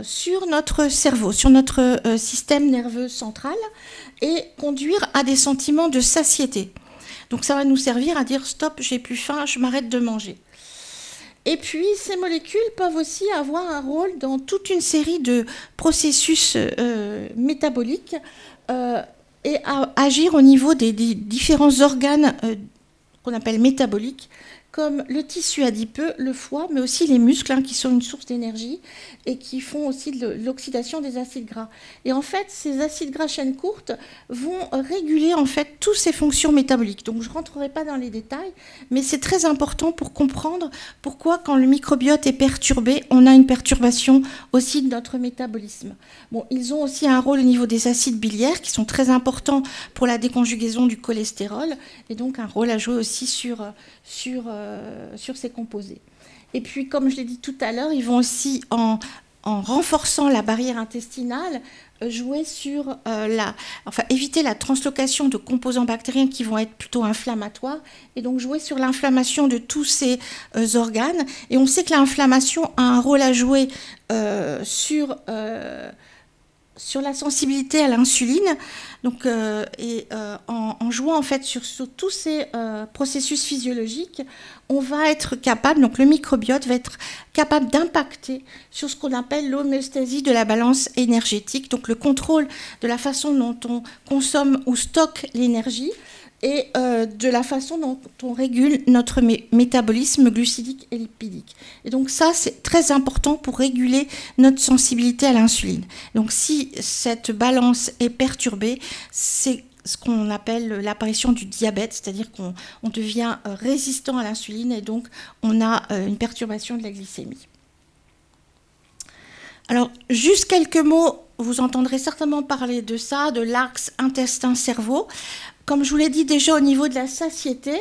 A: sur notre cerveau, sur notre système nerveux central et conduire à des sentiments de satiété. Donc ça va nous servir à dire stop, j'ai plus faim, je m'arrête de manger. Et puis ces molécules peuvent aussi avoir un rôle dans toute une série de processus métaboliques et agir au niveau des différents organes qu'on appelle métaboliques, comme le tissu adipeux, le foie, mais aussi les muscles, hein, qui sont une source d'énergie et qui font aussi de l'oxydation des acides gras. Et en fait, ces acides gras chaîne courte vont réguler en fait toutes ces fonctions métaboliques. Donc, je ne rentrerai pas dans les détails, mais c'est très important pour comprendre pourquoi, quand le microbiote est perturbé, on a une perturbation aussi de notre métabolisme. Bon, ils ont aussi un rôle au niveau des acides biliaires qui sont très importants pour la déconjugaison du cholestérol et donc un rôle à jouer aussi sur ces composés. Et puis, comme je l'ai dit tout à l'heure, ils vont aussi en renforçant la barrière intestinale, jouer sur éviter la translocation de composants bactériens qui vont être plutôt inflammatoires, et donc jouer sur l'inflammation de tous ces organes. Et on sait que l'inflammation a un rôle à jouer sur la sensibilité à l'insuline, donc, en jouant en fait sur tous ces processus physiologiques, on va être capable, donc le microbiote va être capable d'impacter sur ce qu'on appelle l'homéostasie de la balance énergétique, donc le contrôle de la façon dont on consomme ou stocke l'énergie, et de la façon dont on régule notre métabolisme glucidique et lipidique. Et donc ça, c'est très important pour réguler notre sensibilité à l'insuline. Donc si cette balance est perturbée, c'est ce qu'on appelle l'apparition du diabète, c'est-à-dire qu'on devient résistant à l'insuline et donc on a une perturbation de la glycémie. Alors, juste quelques mots, vous entendrez certainement parler de ça, de l'axe intestin-cerveau. Comme je vous l'ai dit déjà au niveau de la satiété,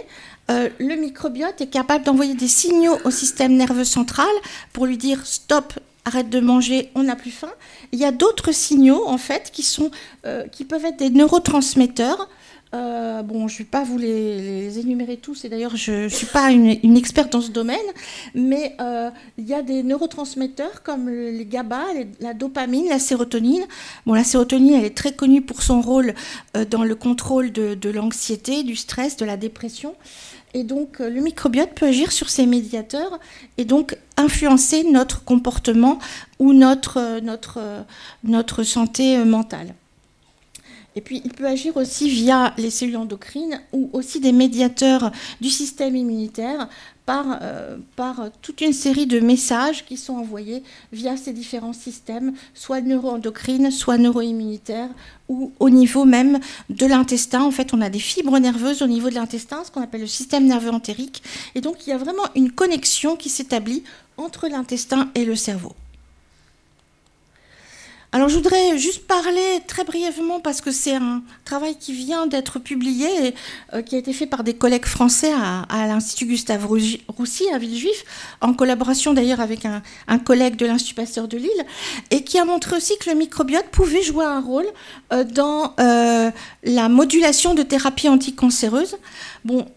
A: le microbiote est capable d'envoyer des signaux au système nerveux central pour lui dire stop, arrête de manger, on n'a plus faim. Il y a d'autres signaux en fait qui peuvent être des neurotransmetteurs. Bon, je ne vais pas vous les énumérer tous, et d'ailleurs je ne suis pas une experte dans ce domaine, mais il y a des neurotransmetteurs comme les GABA, la dopamine, la sérotonine. Bon, la sérotonine, elle est très connue pour son rôle dans le contrôle de l'anxiété, du stress, de la dépression. Et donc, le microbiote peut agir sur ces médiateurs et donc influencer notre comportement ou notre santé mentale. Et puis, il peut agir aussi via les cellules endocrines ou aussi des médiateurs du système immunitaire par toute une série de messages qui sont envoyés via ces différents systèmes, soit neuroendocrines, soit neuroimmunitaires, ou au niveau même de l'intestin. En fait, on a des fibres nerveuses au niveau de l'intestin, ce qu'on appelle le système nerveux entérique. Et donc, il y a vraiment une connexion qui s'établit entre l'intestin et le cerveau. Alors, je voudrais juste parler très brièvement, parce que c'est un travail qui vient d'être publié, et, qui a été fait par des collègues français à l'Institut Gustave Roussy, à Villejuif, en collaboration d'ailleurs avec un collègue de l'Institut Pasteur de Lille, et qui a montré aussi que le microbiote pouvait jouer un rôle dans la modulation de thérapies anticancéreuses. Bon,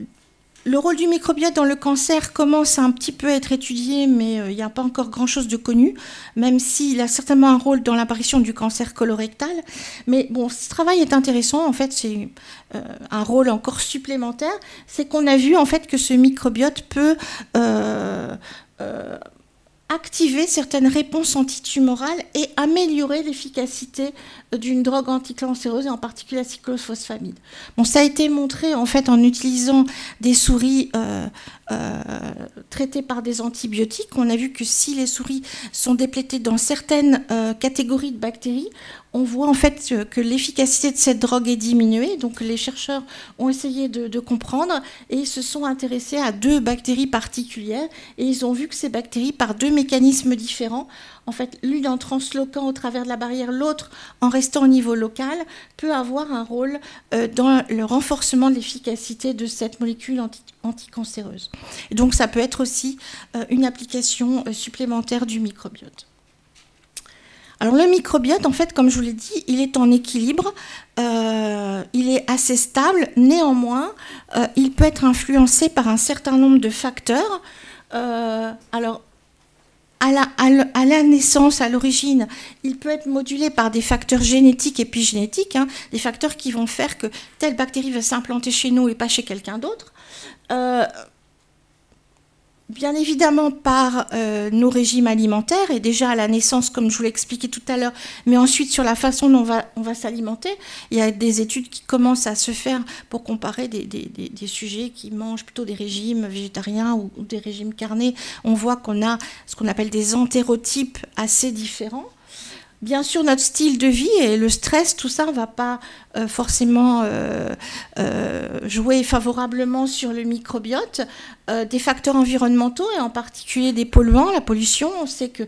A: le rôle du microbiote dans le cancer commence à un petit peu être étudié, mais il n'y a pas encore grand-chose de connu, même s'il a certainement un rôle dans l'apparition du cancer colorectal. Mais bon, ce travail est intéressant. En fait, c'est un rôle encore supplémentaire. C'est qu'on a vu en fait que ce microbiote peut activer certaines réponses antitumorales et améliorer l'efficacité d'une drogue anticancéreuse, et en particulier la cyclophosphamide. Bon, ça a été montré en fait en utilisant des souris traitées par des antibiotiques. On a vu que si les souris sont déplétées dans certaines catégories de bactéries, on voit en fait que l'efficacité de cette drogue est diminuée. Donc les chercheurs ont essayé de comprendre, et ils se sont intéressés à 2 bactéries particulières, et ils ont vu que ces bactéries, par 2 mécanismes différents, en fait, l'une en transloquant au travers de la barrière, l'autre en restant au niveau local, peut avoir un rôle dans le renforcement de l'efficacité de cette molécule anticancéreuse. Et donc ça peut être aussi une application supplémentaire du microbiote. Alors le microbiote, en fait, comme je vous l'ai dit, il est en équilibre, il est assez stable. Néanmoins, il peut être influencé par un certain nombre de facteurs. Alors, à la naissance, à l'origine, il peut être modulé par des facteurs génétiques et épigénétiques, hein, des facteurs qui vont faire que telle bactérie va s'implanter chez nous et pas chez quelqu'un d'autre. Bien évidemment par nos régimes alimentaires, et déjà à la naissance, comme je vous l'ai expliqué tout à l'heure, mais ensuite sur la façon dont on va s'alimenter. Il y a des études qui commencent à se faire pour comparer des sujets qui mangent plutôt des régimes végétariens ou des régimes carnés. On voit qu'on a ce qu'on appelle des entérotypes assez différents. Bien sûr, notre style de vie et le stress, tout ça ne va pas forcément jouer favorablement sur le microbiote. Des facteurs environnementaux, et en particulier des polluants, la pollution. On sait que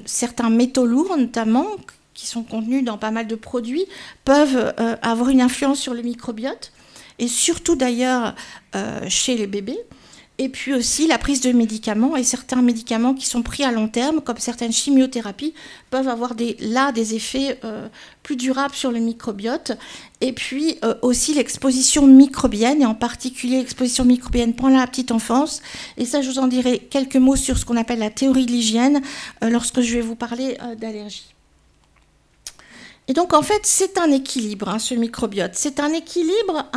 A: certains métaux lourds, notamment, qui sont contenus dans pas mal de produits, peuvent avoir une influence sur le microbiote, et surtout d'ailleurs chez les bébés. et puis aussi la prise de médicaments, et certains médicaments qui sont pris à long terme, comme certaines chimiothérapies, peuvent avoir des effets plus durables sur le microbiote. Et puis aussi l'exposition microbienne, et en particulier l'exposition microbienne pendant la petite enfance. Et ça, je vous en dirai quelques mots sur ce qu'on appelle la théorie de l'hygiène lorsque je vais vous parler d'allergie. Et donc, en fait, c'est un équilibre, hein, ce microbiote. C'est un équilibre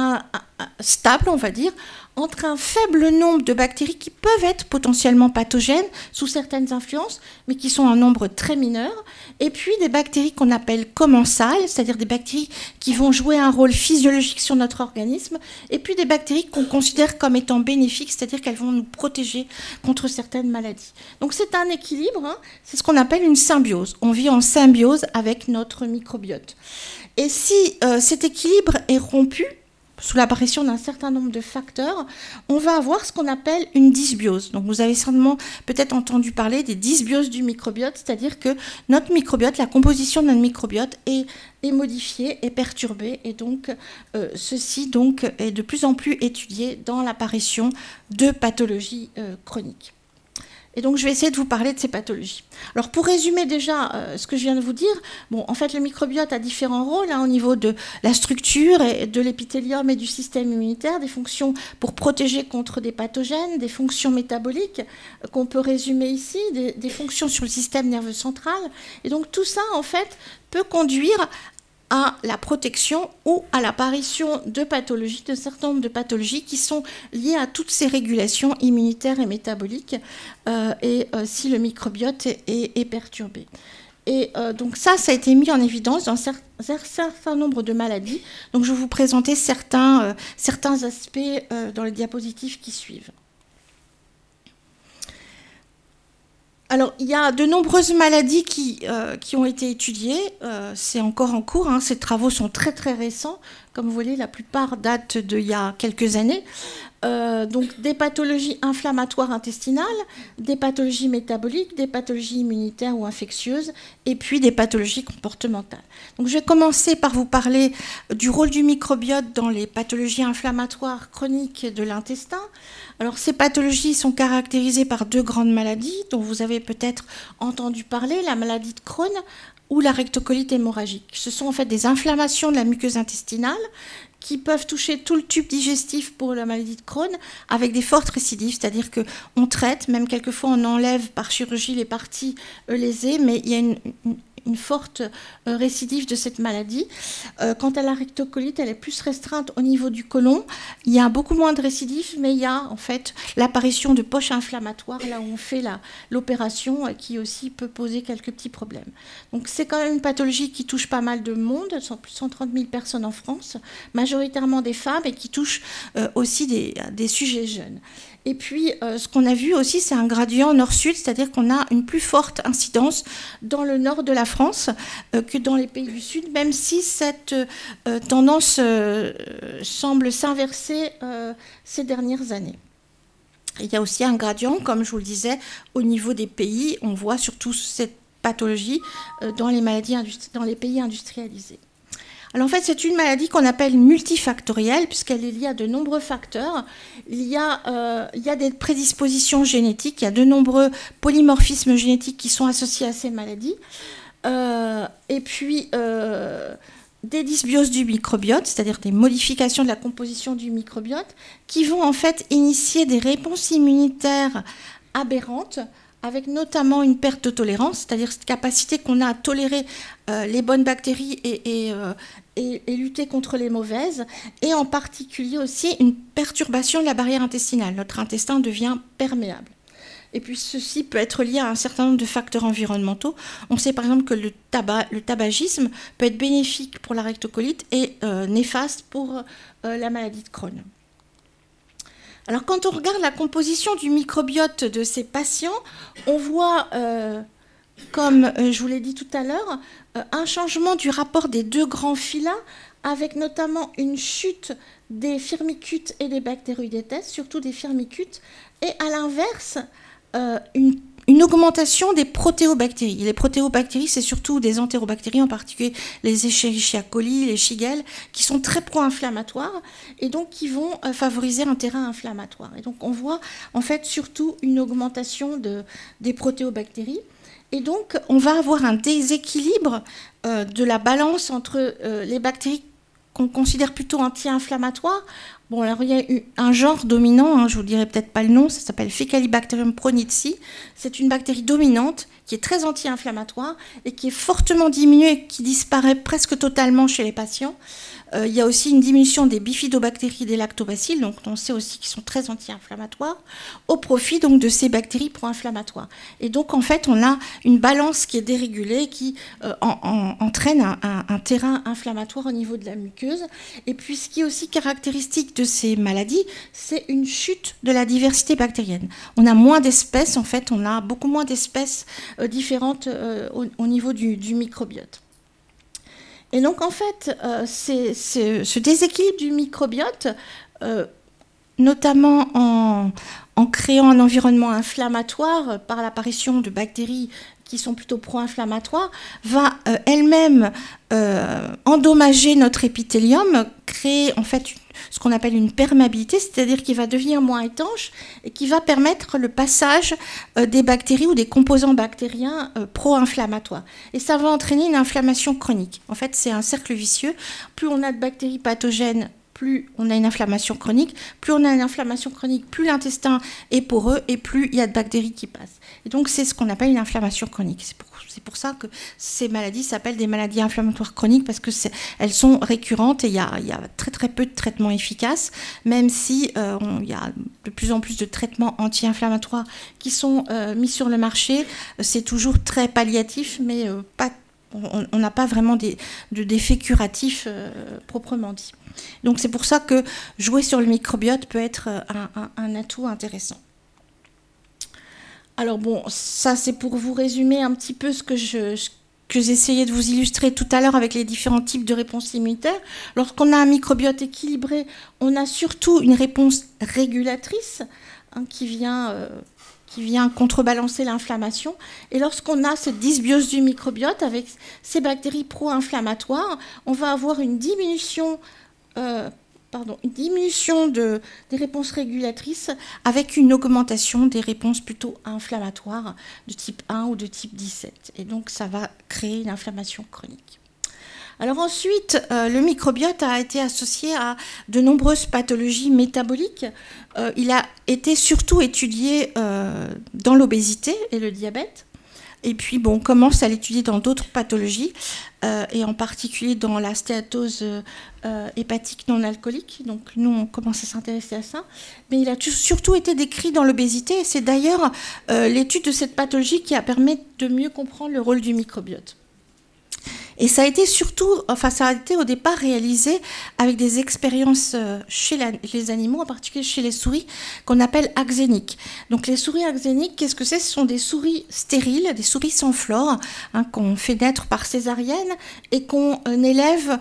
A: stable, on va dire, entre un faible nombre de bactéries qui peuvent être potentiellement pathogènes sous certaines influences, mais qui sont en nombre très mineur, et puis des bactéries qu'on appelle commensales, c'est-à-dire des bactéries qui vont jouer un rôle physiologique sur notre organisme, et puis des bactéries qu'on considère comme étant bénéfiques, c'est-à-dire qu'elles vont nous protéger contre certaines maladies. Donc c'est un équilibre, hein, c'est ce qu'on appelle une symbiose. On vit en symbiose avec notre microbiote. Et si cet équilibre est rompu, sous l'apparition d'un certain nombre de facteurs, on va avoir ce qu'on appelle une dysbiose. Donc vous avez certainement peut-être entendu parler des dysbioses du microbiote, c'est-à-dire que notre microbiote, la composition de notre microbiote est modifiée, est perturbée, et donc ceci donc, est de plus en plus étudié dans l'apparition de pathologies chroniques. Et donc, je vais essayer de vous parler de ces pathologies. Alors, pour résumer déjà ce que je viens de vous dire, bon, en fait, le microbiote a différents rôles hein, au niveau de la structure et de l'épithélium et du système immunitaire, des fonctions pour protéger contre des pathogènes, des fonctions métaboliques qu'on peut résumer ici, des fonctions sur le système nerveux central. Et donc, tout ça, en fait, peut conduire à la protection ou à l'apparition de pathologies, de certain nombre de pathologies qui sont liées à toutes ces régulations immunitaires et métaboliques si le microbiote est perturbé. Et donc ça a été mis en évidence dans un certain nombre de maladies. Donc je vais vous présenter certains aspects dans les diapositives qui suivent. Alors, il y a de nombreuses maladies qui ont été étudiées. C'est encore en cours. Hein. Ces travaux sont très, très récents. Comme vous voyez, la plupart datent d'il y a quelques années. Donc, des pathologies inflammatoires intestinales, des pathologies métaboliques, des pathologies immunitaires ou infectieuses, et puis des pathologies comportementales. Donc, je vais commencer par vous parler du rôle du microbiote dans les pathologies inflammatoires chroniques de l'intestin. Alors, ces pathologies sont caractérisées par deux grandes maladies dont vous avez peut-être entendu parler, la maladie de Crohn ou la rectocolite hémorragique. Ce sont en fait des inflammations de la muqueuse intestinale qui peuvent toucher tout le tube digestif pour la maladie de Crohn avec des fortes récidives, c'est-à-dire qu'on traite, même quelquefois on enlève par chirurgie les parties lésées, mais il y a une forte récidive de cette maladie. Quant à la rectocolite, elle est plus restreinte au niveau du côlon. Il y a beaucoup moins de récidives, mais il y a en fait l'apparition de poches inflammatoires là où on fait l'opération qui aussi peut poser quelques petits problèmes. Donc c'est quand même une pathologie qui touche pas mal de monde, plus de 130 000 personnes en France, majoritairement des femmes et qui touche aussi des sujets jeunes. Et puis, ce qu'on a vu aussi, c'est un gradient nord-sud, c'est-à-dire qu'on a une plus forte incidence dans le nord de la France que dans les pays du Sud, même si cette tendance semble s'inverser ces dernières années. Il y a aussi un gradient, comme je vous le disais, au niveau des pays. On voit surtout cette pathologie dans les pays industrialisés. Alors en fait, c'est une maladie qu'on appelle multifactorielle, puisqu'elle est liée à de nombreux facteurs. Il y a des prédispositions génétiques, il y a de nombreux polymorphismes génétiques qui sont associés à ces maladies. Et puis, des dysbioses du microbiote, c'est-à-dire des modifications de la composition du microbiote, qui vont en fait initier des réponses immunitaires aberrantes, avec notamment une perte de tolérance, c'est-à-dire cette capacité qu'on a à tolérer les bonnes bactéries et lutter contre les mauvaises, et en particulier aussi une perturbation de la barrière intestinale. Notre intestin devient perméable. Et puis ceci peut être lié à un certain nombre de facteurs environnementaux. On sait par exemple que le tabagisme peut être bénéfique pour la rectocolite et néfaste pour la maladie de Crohn. Alors, quand on regarde la composition du microbiote de ces patients, on voit, comme je vous l'ai dit tout à l'heure, un changement du rapport des deux grands phyla, avec notamment une chute des firmicutes et des bactéroïdètes, surtout des firmicutes, et à l'inverse, une une augmentation des protéobactéries. Les protéobactéries, c'est surtout des entérobactéries, en particulier les Escherichia coli, les Shigella, qui sont très pro-inflammatoires et donc qui vont favoriser un terrain inflammatoire. Et donc on voit en fait surtout une augmentation des protéobactéries. Et donc on va avoir un déséquilibre de la balance entre les bactéries qu'on considère plutôt anti-inflammatoires. Bon, alors il y a eu un genre dominant, hein, je vous dirai peut-être pas le nom, ça s'appelle Faecalibacterium pronitzii. C'est une bactérie dominante qui est très anti-inflammatoire et qui est fortement diminuée, qui disparaît presque totalement chez les patients. Il y a aussi une diminution des bifidobactéries et des lactobacilles, donc on sait aussi qu'ils sont très anti-inflammatoires, au profit donc de ces bactéries pro-inflammatoires. Et donc en fait, on a une balance qui est dérégulée, qui entraîne un terrain inflammatoire au niveau de la muqueuse. Et puis ce qui est aussi caractéristique de ces maladies, c'est une chute de la diversité bactérienne. On a moins d'espèces, en fait, on a beaucoup moins d'espèces différentes au niveau du microbiote. Et donc, en fait, ce déséquilibre du microbiote, notamment en créant un environnement inflammatoire par l'apparition de bactéries qui sont plutôt pro-inflammatoires, va elle-même endommager notre épithélium, créer en fait ce qu'on appelle une perméabilité, c'est-à-dire qu'il va devenir moins étanche et qui va permettre le passage des bactéries ou des composants bactériens pro-inflammatoires. Et ça va entraîner une inflammation chronique. En fait, c'est un cercle vicieux. Plus on a de bactéries pathogènes, plus on a une inflammation chronique. Plus on a une inflammation chronique, plus l'intestin est poreux et plus il y a de bactéries qui passent. Et donc, c'est ce qu'on appelle une inflammation chronique. C'est pour ça que ces maladies s'appellent des maladies inflammatoires chroniques, parce qu'elles sont récurrentes et il y a très très peu de traitements efficaces, même si il y a de plus en plus de traitements anti-inflammatoires qui sont mis sur le marché. C'est toujours très palliatif, mais on n'a pas vraiment d'effet curatif proprement dit. Donc c'est pour ça que jouer sur le microbiote peut être un atout intéressant. Alors bon, ça c'est pour vous résumer un petit peu ce que j'essayais de vous illustrer tout à l'heure avec les différents types de réponses immunitaires. Lorsqu'on a un microbiote équilibré, on a surtout une réponse régulatrice qui vient contrebalancer l'inflammation. Et lorsqu'on a cette dysbiose du microbiote avec ces bactéries pro-inflammatoires, on va avoir une diminution des réponses régulatrices avec une augmentation des réponses plutôt inflammatoires de type 1 ou de type 17. Et donc, ça va créer une inflammation chronique. Alors ensuite, le microbiote a été associé à de nombreuses pathologies métaboliques. Il a été surtout étudié dans l'obésité et le diabète. Et puis, bon, on commence à l'étudier dans d'autres pathologies, et en particulier dans la stéatose hépatique non alcoolique. Donc, nous, on commence à s'intéresser à ça. Mais il a surtout été décrit dans l'obésité. Et c'est d'ailleurs l'étude de cette pathologie qui a permis de mieux comprendre le rôle du microbiote. Et ça a été au départ réalisé avec des expériences chez les animaux, en particulier chez les souris, qu'on appelle axéniques. Donc les souris axéniques, qu'est-ce que c'est? Ce sont des souris stériles, des souris sans flore, qu'on fait naître par césarienne et qu'on élève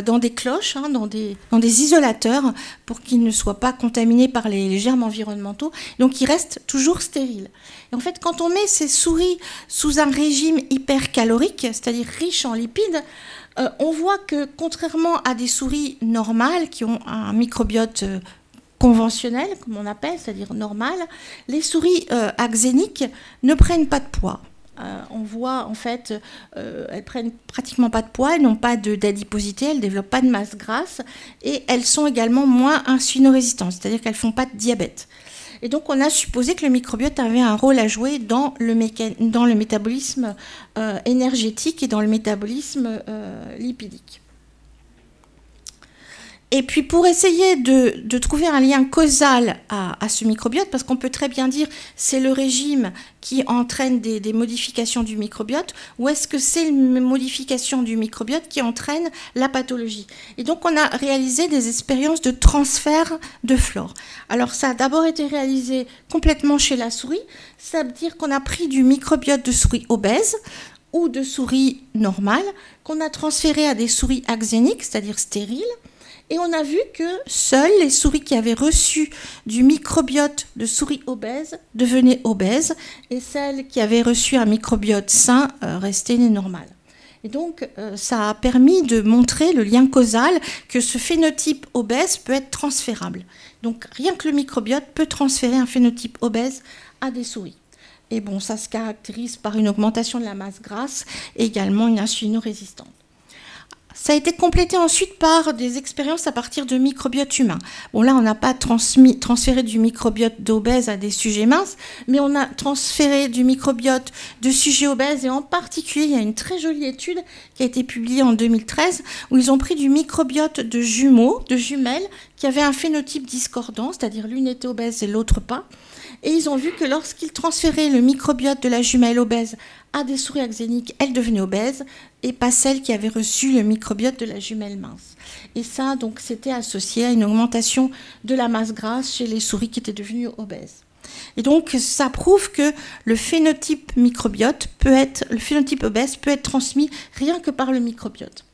A: dans des cloches, dans des isolateurs, pour qu'ils ne soient pas contaminés par les germes environnementaux. Donc ils restent toujours stériles. Et en fait, quand on met ces souris sous un régime hypercalorique, c'est-à-dire riche en lipides, on voit que contrairement à des souris normales qui ont un microbiote conventionnel, comme on appelle, c'est-à-dire normal, les souris axéniques ne prennent pas de poids. On voit en fait, elles prennent pratiquement pas de poids, elles n'ont pas d'adiposité, elles ne développent pas de masse grasse et elles sont également moins insulinorésistantes, c'est-à-dire qu'elles ne font pas de diabète. Et donc on a supposé que le microbiote avait un rôle à jouer dans le métabolisme énergétique et dans le métabolisme lipidique. Et puis pour essayer de trouver un lien causal à ce microbiote, parce qu'on peut très bien dire c'est le régime qui entraîne des modifications du microbiote, ou est-ce que c'est une modification du microbiote qui entraîne la pathologie? Et donc on a réalisé des expériences de transfert de flore. Alors ça a d'abord été réalisé complètement chez la souris, ça veut dire qu'on a pris du microbiote de souris obèses ou de souris normales, qu'on a transféré à des souris axéniques, c'est-à-dire stériles. Et on a vu que seules les souris qui avaient reçu du microbiote de souris obèses devenaient obèses, et celles qui avaient reçu un microbiote sain restaient normales. Et donc, ça a permis de montrer le lien causal que ce phénotype obèse peut être transférable. Donc, rien que le microbiote peut transférer un phénotype obèse à des souris. Et bon, ça se caractérise par une augmentation de la masse grasse et également une insulinorésistance. Ça a été complété ensuite par des expériences à partir de microbiotes humains. Bon, là, on n'a pas transféré du microbiote d'obèses à des sujets minces, mais on a transféré du microbiote de sujets obèses, et en particulier, il y a une très jolie étude qui a été publiée en 2013, où ils ont pris du microbiote de jumeaux, de jumelles, qui avaient un phénotype discordant, c'est-à-dire l'une était obèse et l'autre pas. Et ils ont vu que lorsqu'ils transféraient le microbiote de la jumelle obèse à des souris axéniques, elles devenaient obèses, et pas celles qui avaient reçu le microbiote de la jumelle mince. Et ça, donc, c'était associé à une augmentation de la masse grasse chez les souris qui étaient devenues obèses. Et donc, ça prouve que le phénotype microbiote le phénotype obèse peut être transmis rien que par le microbiote.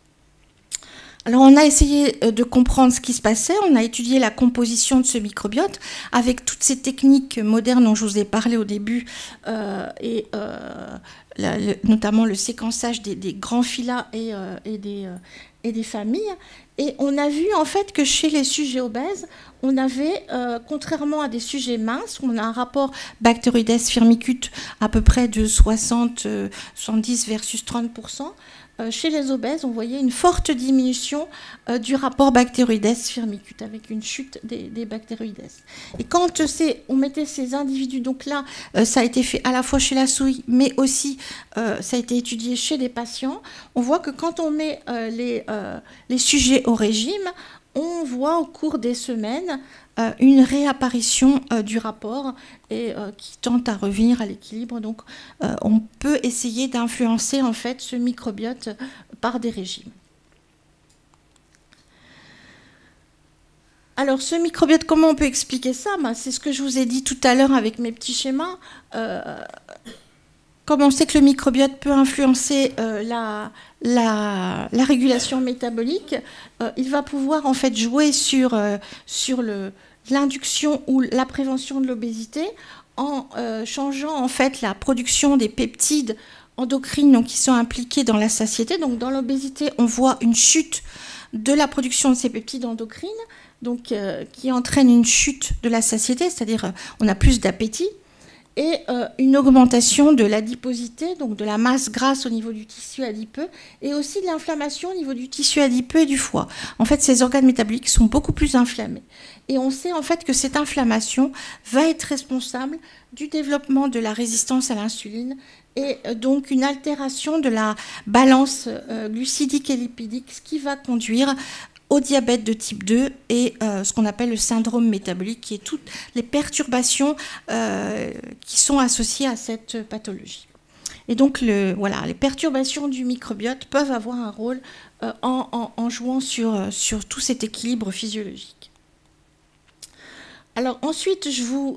A: Alors, on a essayé de comprendre ce qui se passait, on a étudié la composition de ce microbiote avec toutes ces techniques modernes dont je vous ai parlé au début, notamment le séquençage des grands phyla et des familles. Et on a vu en fait que chez les sujets obèses, on avait, contrairement à des sujets minces, où on a un rapport Bacteroides firmicutes à peu près de 70 versus 30%, chez les obèses, on voyait une forte diminution du rapport Bacteroides firmicutes, avec une chute des bactéroïdes. Et quand on mettait ces individus, donc là, ça a été fait à la fois chez la souris, mais aussi ça a été étudié chez des patients, on voit que quand on met les sujets au régime, on voit au cours des semaines une réapparition du rapport et qui tente à revenir à l'équilibre. Donc, on peut essayer d'influencer en fait ce microbiote par des régimes. Alors, ce microbiote, comment on peut expliquer ça? C'est ce que je vous ai dit tout à l'heure avec mes petits schémas. Comme on sait que le microbiote peut influencer la régulation métabolique, il va pouvoir en fait jouer sur l'induction ou la prévention de l'obésité en changeant en fait la production des peptides endocrines donc, qui sont impliqués dans la satiété. Donc dans l'obésité, on voit une chute de la production de ces peptides endocrines donc, qui entraîne une chute de la satiété, c'est-à-dire on a plus d'appétit, et une augmentation de l'adiposité, donc de la masse grasse au niveau du tissu adipeux, et aussi de l'inflammation au niveau du tissu adipeux et du foie. En fait, ces organes métaboliques sont beaucoup plus inflammés. Et on sait en fait que cette inflammation va être responsable du développement de la résistance à l'insuline et donc une altération de la balance glucidique et lipidique, ce qui va conduire au diabète de type 2 et ce qu'on appelle le syndrome métabolique, qui est toutes les perturbations qui sont associées à cette pathologie. Et donc, les perturbations du microbiote peuvent avoir un rôle en jouant sur tout cet équilibre physiologique. Alors ensuite, je vous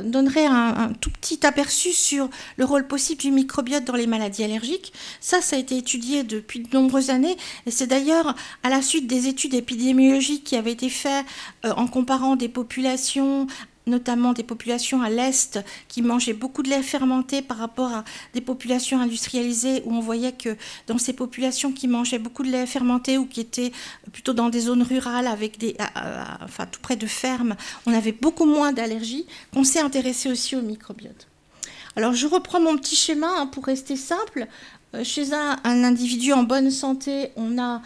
A: donnerai un tout petit aperçu sur le rôle possible du microbiote dans les maladies allergiques. Ça a été étudié depuis de nombreuses années, et c'est d'ailleurs à la suite des études épidémiologiques qui avaient été faites en comparant des populations, notamment des populations à l'Est qui mangeaient beaucoup de lait fermenté par rapport à des populations industrialisées, où on voyait que dans ces populations qui mangeaient beaucoup de lait fermenté ou qui étaient plutôt dans des zones rurales avec tout près de fermes, on avait beaucoup moins d'allergies, qu'on s'est intéressé aussi au microbiote. Alors je reprends mon petit schéma pour rester simple. Chez un individu en bonne santé, on a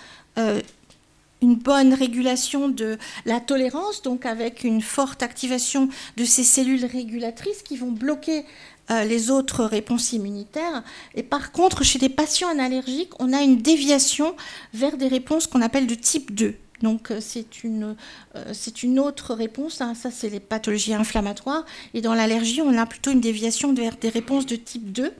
A: une bonne régulation de la tolérance, donc avec une forte activation de ces cellules régulatrices qui vont bloquer les autres réponses immunitaires. Et par contre, chez des patients allergiques, on a une déviation vers des réponses qu'on appelle de type 2. Donc c'est une autre réponse, ça c'est les pathologies inflammatoires. Et dans l'allergie, on a plutôt une déviation vers des réponses de type 2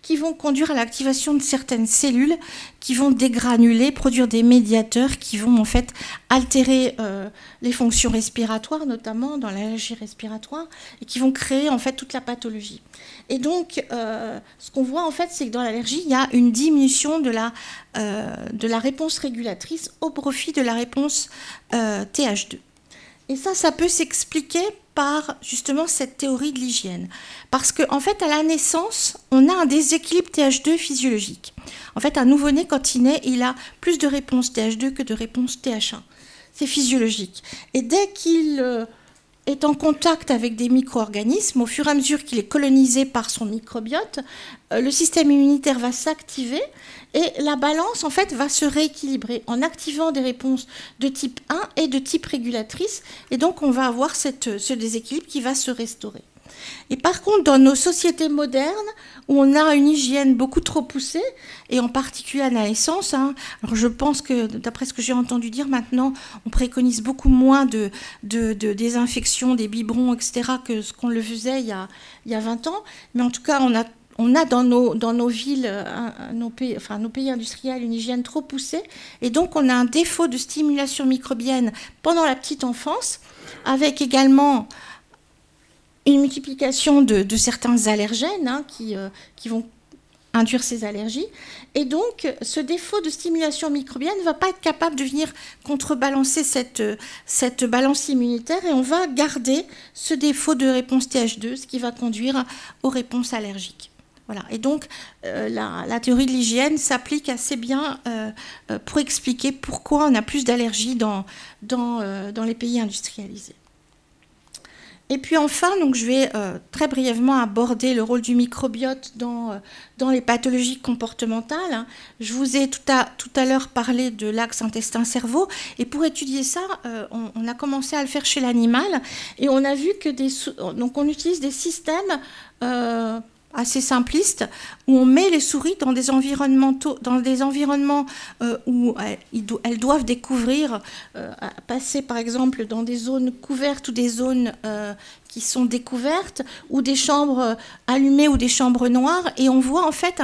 A: qui vont conduire à l'activation de certaines cellules qui vont dégranuler, produire des médiateurs qui vont en fait altérer les fonctions respiratoires, notamment dans l'allergie respiratoire, et qui vont créer en fait toute la pathologie. Et donc, ce qu'on voit en fait, c'est que dans l'allergie, il y a une diminution de la réponse régulatrice au profit de la réponse TH2. Et ça peut s'expliquer par justement cette théorie de l'hygiène. Parce qu'en fait, à la naissance, on a un déséquilibre TH2 physiologique. En fait, un nouveau-né, quand il naît, il a plus de réponse TH2 que de réponse TH1. C'est physiologique. Et dès qu'il est en contact avec des micro-organismes, au fur et à mesure qu'il est colonisé par son microbiote, le système immunitaire va s'activer et la balance en fait va se rééquilibrer en activant des réponses de type 1 et de type régulatrice, et donc on va avoir ce déséquilibre qui va se restaurer. Et par contre, dans nos sociétés modernes, où on a une hygiène beaucoup trop poussée, et en particulier à la naissance, alors je pense que, d'après ce que j'ai entendu dire maintenant, on préconise beaucoup moins de désinfection des biberons, etc., que ce qu'on le faisait il y a 20 ans. Mais en tout cas, on a dans nos villes, nos pays industriels, une hygiène trop poussée. Et donc, on a un défaut de stimulation microbienne pendant la petite enfance, avec également une multiplication de certains allergènes qui vont induire ces allergies. Et donc, ce défaut de stimulation microbienne ne va pas être capable de venir contrebalancer cette balance immunitaire, et on va garder ce défaut de réponse TH2, ce qui va conduire aux réponses allergiques. Voilà. Et donc, la théorie de l'hygiène s'applique assez bien pour expliquer pourquoi on a plus d'allergies dans les pays industrialisés. Et puis enfin, donc je vais très brièvement aborder le rôle du microbiote dans les pathologies comportementales. Je vous ai tout à l'heure parlé de l'axe intestin-cerveau, et pour étudier ça, on a commencé à le faire chez l'animal, et on a vu que donc on utilise des systèmes assez simplistes, où on met les souris dans des environnements où elles doivent découvrir, passer par exemple dans des zones couvertes ou des zones qui sont découvertes, ou des chambres allumées ou des chambres noires, et on voit en fait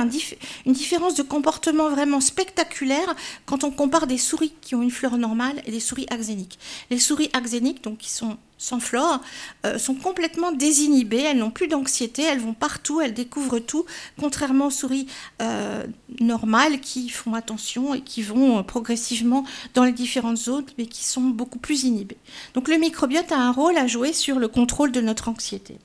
A: une différence de comportement vraiment spectaculaire quand on compare des souris qui ont une flore normale et des souris axéniques. Les souris axéniques, donc qui sont sans flore, sont complètement désinhibées, elles n'ont plus d'anxiété, elles vont partout, elles découvrent tout, contrairement aux souris normales qui font attention et qui vont progressivement dans les différentes zones, mais qui sont beaucoup plus inhibées. Donc le microbiote a un rôle à jouer sur le contrôle de notre anxiété.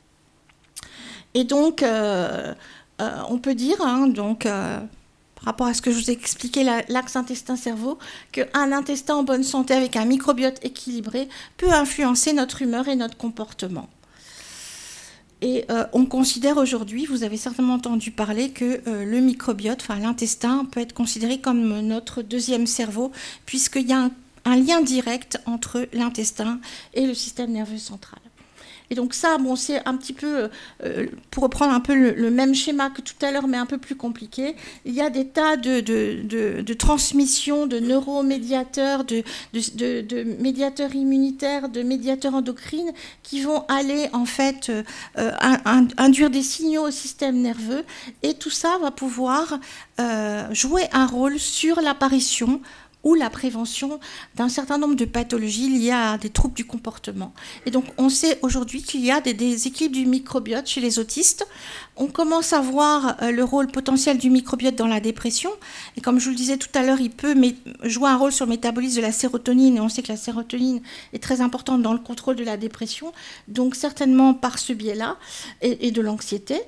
A: Et donc, on peut dire, par rapport à ce que je vous ai expliqué, l'axe intestin-cerveau, qu'un intestin en bonne santé avec un microbiote équilibré peut influencer notre humeur et notre comportement. Et on considère aujourd'hui, vous avez certainement entendu parler, que le microbiote, enfin l'intestin, peut être considéré comme notre deuxième cerveau, puisqu'il y a un lien direct entre l'intestin et le système nerveux central. Et donc ça, bon, c'est un petit peu, pour reprendre un peu le même schéma que tout à l'heure, mais un peu plus compliqué, il y a des tas de transmissions, de neuromédiateurs, de médiateurs immunitaires, de médiateurs endocrines qui vont aller en fait induire des signaux au système nerveux, et tout ça va pouvoir jouer un rôle sur l'apparition ou la prévention d'un certain nombre de pathologies liées à des troubles du comportement. Et donc, on sait aujourd'hui qu'il y a des déséquilibres du microbiote chez les autistes. On commence à voir le rôle potentiel du microbiote dans la dépression. Et comme je vous le disais tout à l'heure, il peut jouer un rôle sur le métabolisme de la sérotonine. Et on sait que la sérotonine est très importante dans le contrôle de la dépression. Donc, certainement par ce biais-là, et de l'anxiété.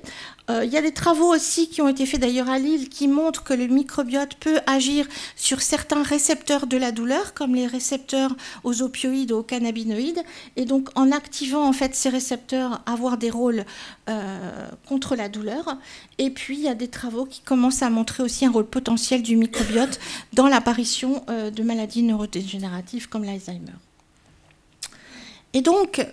A: Il y a des travaux aussi qui ont été faits d'ailleurs à Lille qui montrent que le microbiote peut agir sur certains récepteurs de la douleur, comme les récepteurs aux opioïdes ou aux cannabinoïdes, et donc en activant en fait ces récepteurs, avoir des rôles contre la douleur. Et puis il y a des travaux qui commencent à montrer aussi un rôle potentiel du microbiote dans l'apparition de maladies neurodégénératives comme l'Alzheimer. Et donc,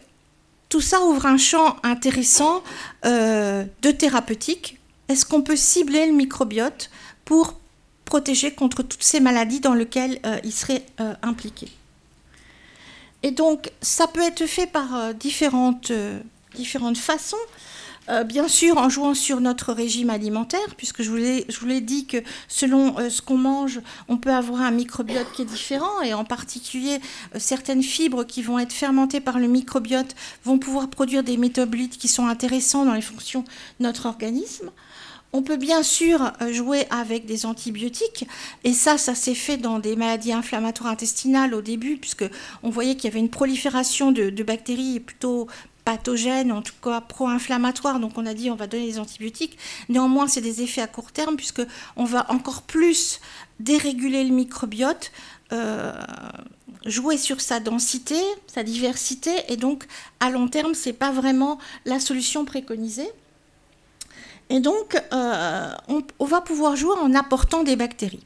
A: tout ça ouvre un champ intéressant de thérapeutique. Est-ce qu'on peut cibler le microbiote pour protéger contre toutes ces maladies dans lesquelles il serait impliqué? Et donc, ça peut être fait par différentes façons. Bien sûr, en jouant sur notre régime alimentaire, puisque je vous l'ai dit que selon ce qu'on mange, on peut avoir un microbiote qui est différent, et en particulier, certaines fibres qui vont être fermentées par le microbiote vont pouvoir produire des métabolites qui sont intéressants dans les fonctions de notre organisme. On peut bien sûr jouer avec des antibiotiques, et ça s'est fait dans des maladies inflammatoires intestinales au début, puisqu'on voyait qu'il y avait une prolifération de bactéries plutôt pathogènes, en tout cas pro-inflammatoires, donc on a dit on va donner des antibiotiques. Néanmoins, c'est des effets à court terme, puisqu'on va encore plus déréguler le microbiote, jouer sur sa densité, sa diversité, et donc à long terme, ce n'est pas vraiment la solution préconisée. Et donc, on va pouvoir jouer en apportant des bactéries.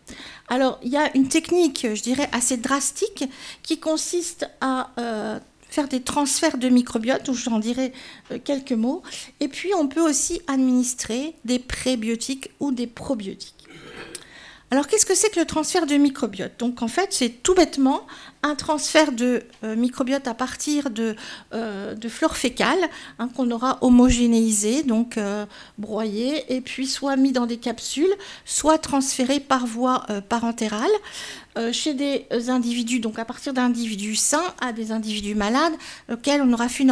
A: Alors, il y a une technique, je dirais, assez drastique, qui consiste à faire des transferts de microbiote, où j'en dirai quelques mots. Et puis, on peut aussi administrer des prébiotiques ou des probiotiques. Alors, qu'est-ce que c'est que le transfert de microbiote? Donc, en fait, c'est tout bêtement un transfert de microbiote à partir de flore fécale, hein, qu'on aura homogénéisé, donc broyé, et puis soit mis dans des capsules, soit transféré par voie parentérale chez des individus, donc à partir d'individus sains à des individus malades, auxquels on aura fait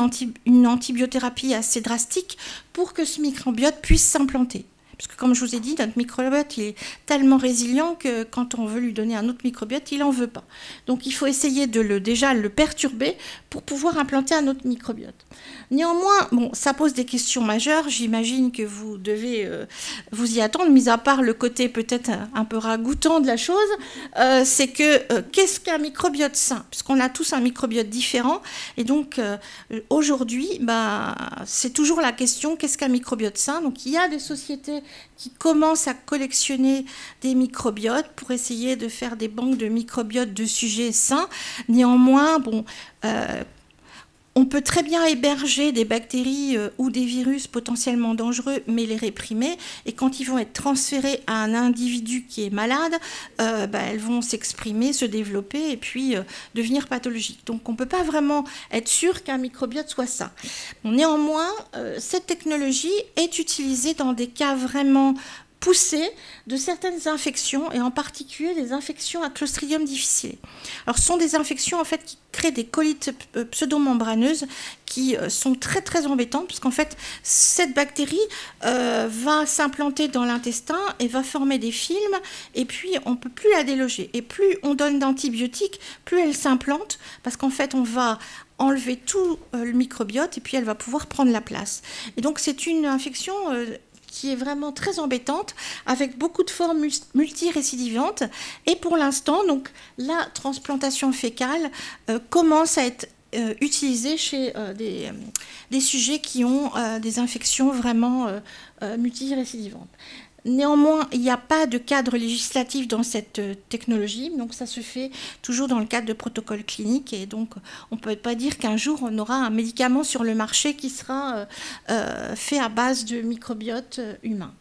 A: une antibiothérapie assez drastique pour que ce microbiote puisse s'implanter. Parce que comme je vous ai dit, notre microbiote il est tellement résilient que quand on veut lui donner un autre microbiote, il n'en veut pas. Donc il faut essayer de déjà le perturber pour pouvoir implanter un autre microbiote. Néanmoins, bon, ça pose des questions majeures. J'imagine que vous devez vous y attendre, mis à part le côté peut-être un peu ragoûtant de la chose, c'est que qu'est-ce qu'un microbiote sain? Puisqu'on a tous un microbiote différent. Et donc aujourd'hui, c'est toujours la question, qu'est-ce qu'un microbiote sain? Donc il y a des sociétés qui commencent à collectionner des microbiotes pour essayer de faire des banques de microbiotes de sujets sains. Néanmoins, bon, on peut très bien héberger des bactéries ou des virus potentiellement dangereux, mais les réprimer. Et quand ils vont être transférés à un individu qui est malade, elles vont s'exprimer, se développer et puis devenir pathologiques. Donc on ne peut pas vraiment être sûr qu'un microbiote soit ça. Bon, néanmoins, cette technologie est utilisée dans des cas vraiment poussée de certaines infections, et en particulier des infections à Clostridium difficile. Alors, ce sont des infections en fait qui créent des colites pseudomembraneuses qui sont très très embêtantes, puisqu'en fait cette bactérie va s'implanter dans l'intestin et va former des films, et puis on ne peut plus la déloger. Et plus on donne d'antibiotiques, plus elle s'implante, parce qu'en fait on va enlever tout le microbiote et puis elle va pouvoir prendre la place. Et donc c'est une infection qui est vraiment très embêtante, avec beaucoup de formes multirécidivantes. Et pour l'instant, donc, la transplantation fécale commence à être utilisée chez des sujets qui ont des infections vraiment multirécidivantes. Néanmoins, il n'y a pas de cadre législatif dans cette technologie, donc ça se fait toujours dans le cadre de protocoles cliniques, et donc on ne peut pas dire qu'un jour on aura un médicament sur le marché qui sera fait à base de microbiote humain.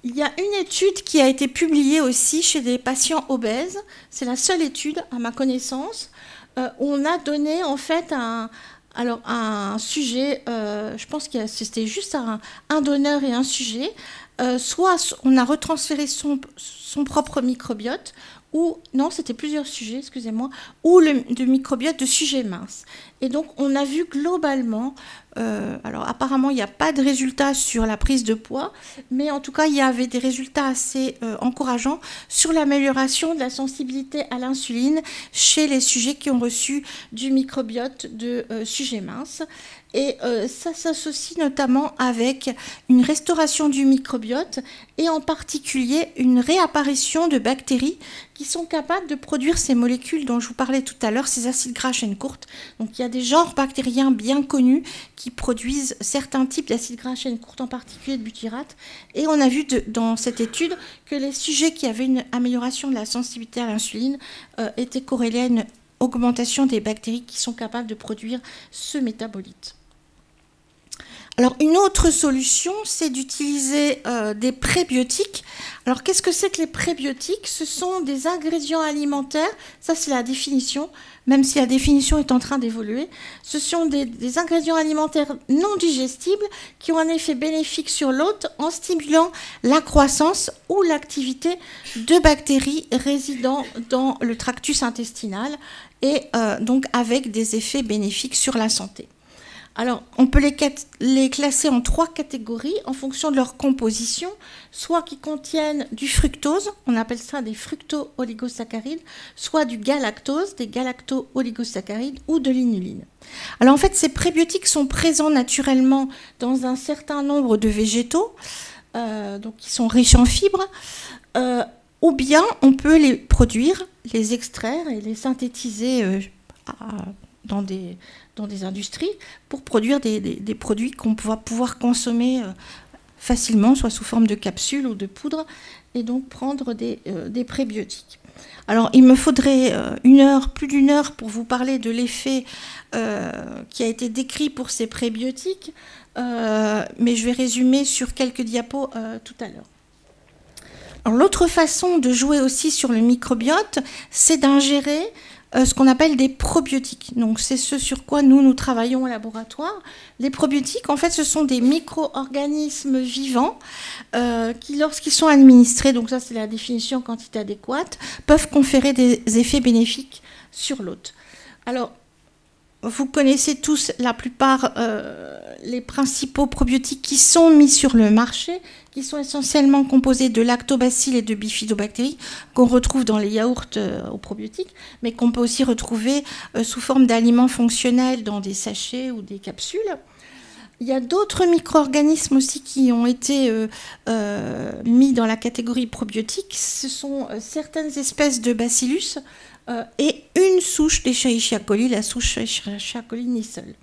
A: Il y a une étude qui a été publiée aussi chez des patients obèses, c'est la seule étude à ma connaissance, où on a donné en fait un sujet, je pense que c'était juste un donneur et un sujet, soit on a retransféré son propre microbiote, ou, non, c'était plusieurs sujets, excusez-moi, ou le microbiote de sujets minces. Et donc, on a vu globalement, alors apparemment, il n'y a pas de résultats sur la prise de poids, mais en tout cas, il y avait des résultats assez encourageants sur l'amélioration de la sensibilité à l'insuline chez les sujets qui ont reçu du microbiote de sujets minces. Et ça s'associe notamment avec une restauration du microbiote et en particulier une réapparition de bactéries qui sont capables de produire ces molécules dont je vous parlais tout à l'heure, ces acides gras chaîne courte. Donc il y a des genres bactériens bien connus qui produisent certains types d'acides gras chaîne courte, en particulier de butyrate. Et on a vu dans cette étude que les sujets qui avaient une amélioration de la sensibilité à l'insuline étaient corrélés à une augmentation des bactéries qui sont capables de produire ce métabolite. Alors, une autre solution, c'est d'utiliser des prébiotiques. Alors, qu'est-ce que c'est que les prébiotiques? Ce sont des ingrédients alimentaires, ça c'est la définition, même si la définition est en train d'évoluer. Ce sont des ingrédients alimentaires non digestibles qui ont un effet bénéfique sur l'hôte en stimulant la croissance ou l'activité de bactéries résidant dans le tractus intestinal et donc avec des effets bénéfiques sur la santé. Alors, on peut les classer en 3 catégories en fonction de leur composition, soit qui contiennent du fructose, on appelle ça des fructo-oligosaccharides, soit du galactose, des galacto-oligosaccharides, ou de l'inuline. Alors, en fait, ces prébiotiques sont présents naturellement dans un certain nombre de végétaux, donc qui sont riches en fibres, ou bien on peut les produire, les extraire et les synthétiser dans des industries pour produire des produits qu'on va pouvoir consommer facilement, soit sous forme de capsules ou de poudre, et donc prendre des prébiotiques. Alors, il me faudrait plus d'une heure pour vous parler de l'effet qui a été décrit pour ces prébiotiques, mais je vais résumer sur quelques diapos tout à l'heure. Alors, l'autre façon de jouer aussi sur le microbiote, c'est d'ingérer ce qu'on appelle des probiotiques. Donc, c'est ce sur quoi nous travaillons au laboratoire. Les probiotiques, en fait, ce sont des micro-organismes vivants qui, lorsqu'ils sont administrés, donc ça c'est la définition en quantité adéquate, peuvent conférer des effets bénéfiques sur l'hôte. Alors, vous connaissez tous la plupart les principaux probiotiques qui sont mis sur le marché, qui sont essentiellement composés de lactobacilles et de bifidobactéries qu'on retrouve dans les yaourts aux probiotiques, mais qu'on peut aussi retrouver sous forme d'aliments fonctionnels dans des sachets ou des capsules. Il y a d'autres micro-organismes aussi qui ont été mis dans la catégorie probiotique. Ce sont certaines espèces de bacillus et une souche d'Escherichia coli, la souche Escherichia coli Nisl.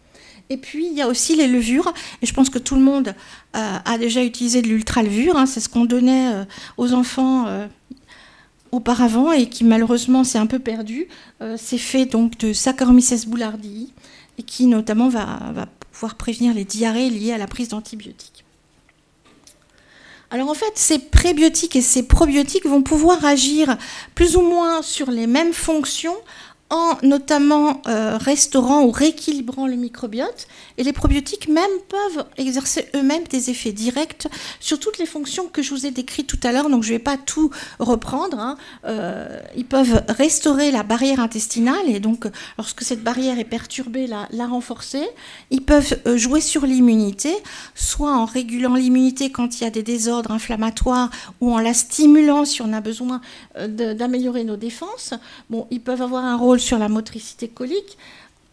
A: Et puis, il y a aussi les levures. Et je pense que tout le monde a déjà utilisé de l'ultralevure. Hein, c'est ce qu'on donnait aux enfants auparavant et qui, malheureusement, s'est un peu perdu. C'est fait donc de Saccharomyces boulardii et qui, notamment, va pouvoir prévenir les diarrhées liées à la prise d'antibiotiques. Alors, en fait, ces prébiotiques et ces probiotiques vont pouvoir agir plus ou moins sur les mêmes fonctions en notamment restaurant ou rééquilibrant le microbiote. Et les probiotiques même peuvent exercer eux-mêmes des effets directs sur toutes les fonctions que je vous ai décrites tout à l'heure. Donc je ne vais pas tout reprendre. Hein. Ils peuvent restaurer la barrière intestinale et donc lorsque cette barrière est perturbée, la renforcer. Ils peuvent jouer sur l'immunité, soit en régulant l'immunité quand il y a des désordres inflammatoires ou en la stimulant si on a besoin d'améliorer nos défenses. Bon, ils peuvent avoir un rôle sur la motricité colique,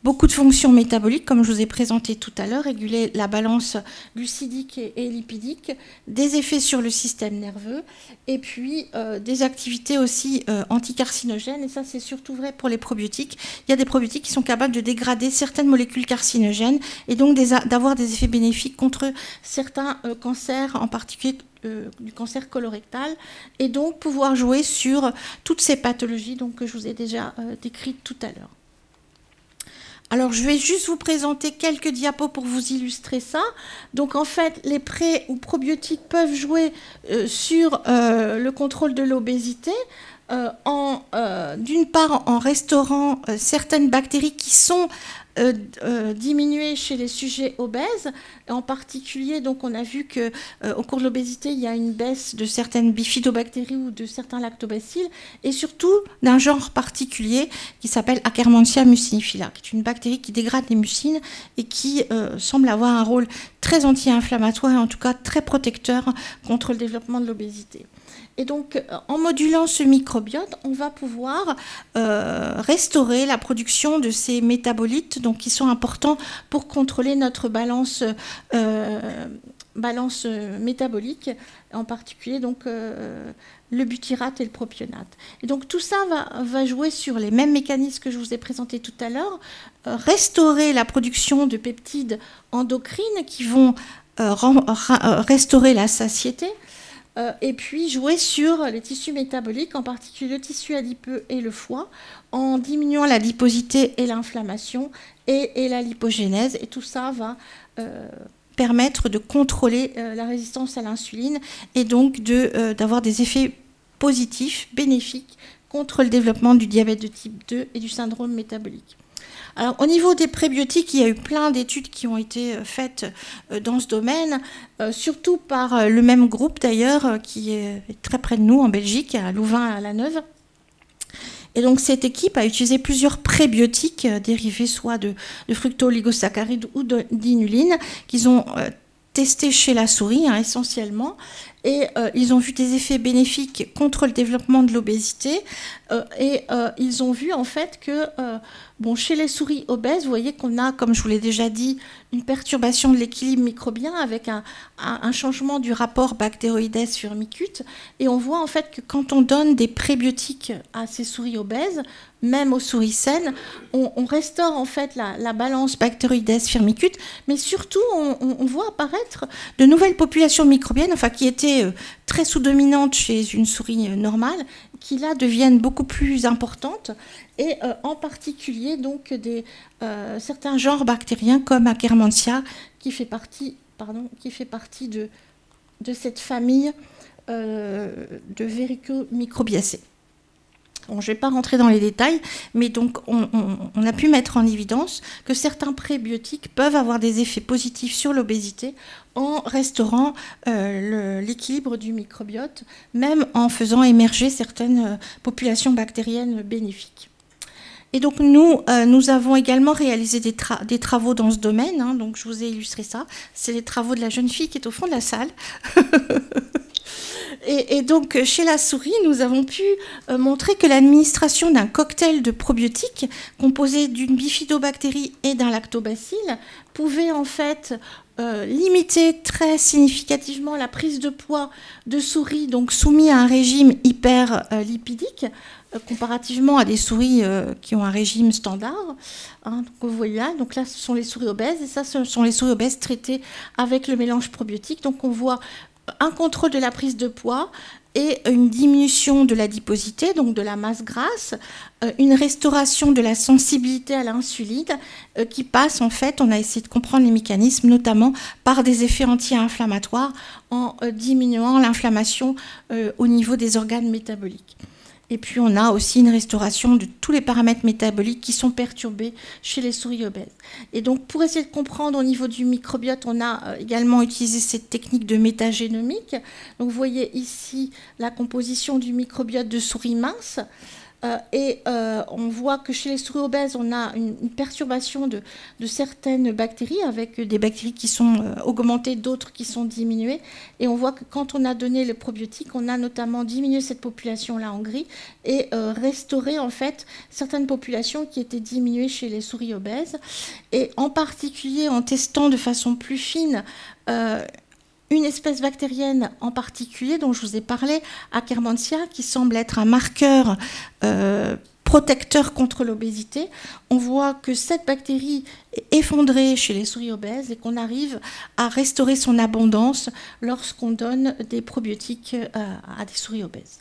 A: beaucoup de fonctions métaboliques, comme je vous ai présenté tout à l'heure, réguler la balance glucidique et lipidique, des effets sur le système nerveux, et puis des activités aussi anticarcinogènes, et ça c'est surtout vrai pour les probiotiques. Il y a des probiotiques qui sont capables de dégrader certaines molécules carcinogènes, et donc d'avoir des effets bénéfiques contre certains cancers, en particulier du cancer colorectal, et donc pouvoir jouer sur toutes ces pathologies donc, que je vous ai déjà décrites tout à l'heure. Alors, je vais juste vous présenter quelques diapos pour vous illustrer ça. Donc, en fait, les pré- ou probiotiques peuvent jouer sur le contrôle de l'obésité, d'une part en restaurant certaines bactéries qui sont diminuées chez les sujets obèses. En particulier, donc, on a vu qu'au cours de l'obésité, il y a une baisse de certaines bifidobactéries ou de certains lactobacilles, et surtout d'un genre particulier qui s'appelle Akkermansia mucinifila, qui est une bactérie qui dégrade les mucines et qui semble avoir un rôle très anti-inflammatoire et en tout cas très protecteur contre le développement de l'obésité. Et donc, en modulant ce microbiote, on va pouvoir restaurer la production de ces métabolites donc, qui sont importants pour contrôler notre balance métabolique, en particulier donc, le butyrate et le propionate. Et donc tout ça va jouer sur les mêmes mécanismes que je vous ai présentés tout à l'heure, restaurer la production de peptides endocrines qui vont restaurer la satiété, et puis jouer sur les tissus métaboliques, en particulier le tissu adipeux et le foie, en diminuant la adiposité et l'inflammation et la lipogénèse. Et tout ça va permettre de contrôler la résistance à l'insuline et donc d'avoir des effets positifs, bénéfiques, contre le développement du diabète de type 2 et du syndrome métabolique. Alors, au niveau des prébiotiques, il y a eu plein d'études qui ont été faites dans ce domaine, surtout par le même groupe d'ailleurs, qui est très près de nous en Belgique, à Louvain-la-Neuve. Et donc, cette équipe a utilisé plusieurs prébiotiques dérivés soit de fructo-oligosaccharides ou d'inuline qu'ils ont testés chez la souris, essentiellement. Et ils ont vu des effets bénéfiques contre le développement de l'obésité. Et ils ont vu en fait que chez les souris obèses, vous voyez qu'on a, comme je vous l'ai déjà dit, une perturbation de l'équilibre microbien avec un changement du rapport bactéroïdes-firmicutes. Et on voit en fait que quand on donne des prébiotiques à ces souris obèses, même aux souris saines, on restaure en fait la balance bactéroïdes-firmicutes, mais surtout on voit apparaître de nouvelles populations microbiennes, qui étaient très sous-dominantes chez une souris normale, qui là deviennent beaucoup plus importantes, et en particulier donc certains genres bactériens comme Akkermansia, qui fait partie de cette famille de Verrucomicrobiacées. Bon, je ne vais pas rentrer dans les détails, mais donc on a pu mettre en évidence que certains prébiotiques peuvent avoir des effets positifs sur l'obésité en restaurant l'équilibre du microbiote, même en faisant émerger certaines populations bactériennes bénéfiques. Et donc nous avons également réalisé des travaux dans ce domaine, donc je vous ai illustré ça. C'est les travaux de la jeune fille qui est au fond de la salle. Et donc, chez la souris, nous avons pu montrer que l'administration d'un cocktail de probiotiques composé d'une bifidobactérie et d'un lactobacille pouvait en fait limiter très significativement la prise de poids de souris donc soumis à un régime hyperlipidique, comparativement à des souris qui ont un régime standard. Donc vous voyez là, donc là ce sont les souris obèses, et ça ce sont les souris obèses traitées avec le mélange probiotique. Donc on voit un contrôle de la prise de poids et une diminution de l'adiposité, donc de la masse grasse, une restauration de la sensibilité à l'insuline qui passe, en fait, on a essayé de comprendre les mécanismes, notamment par des effets anti-inflammatoires en diminuant l'inflammation au niveau des organes métaboliques. Et puis, on a aussi une restauration de tous les paramètres métaboliques qui sont perturbés chez les souris obèses. Et donc, pour essayer de comprendre au niveau du microbiote, on a également utilisé cette technique de métagénomique. Donc, vous voyez ici la composition du microbiote de souris minces. On voit que chez les souris obèses, on a une perturbation de certaines bactéries, avec des bactéries qui sont augmentées, d'autres qui sont diminuées. Et on voit que quand on a donné le probiotique, on a notamment diminué cette population-là en gris et restauré en fait certaines populations qui étaient diminuées chez les souris obèses. Et en particulier, en testant de façon plus fine une espèce bactérienne en particulier dont je vous ai parlé, Akkermansia, qui semble être un marqueur protecteur contre l'obésité. On voit que cette bactérie est effondrée chez les souris obèses et qu'on arrive à restaurer son abondance lorsqu'on donne des probiotiques à des souris obèses.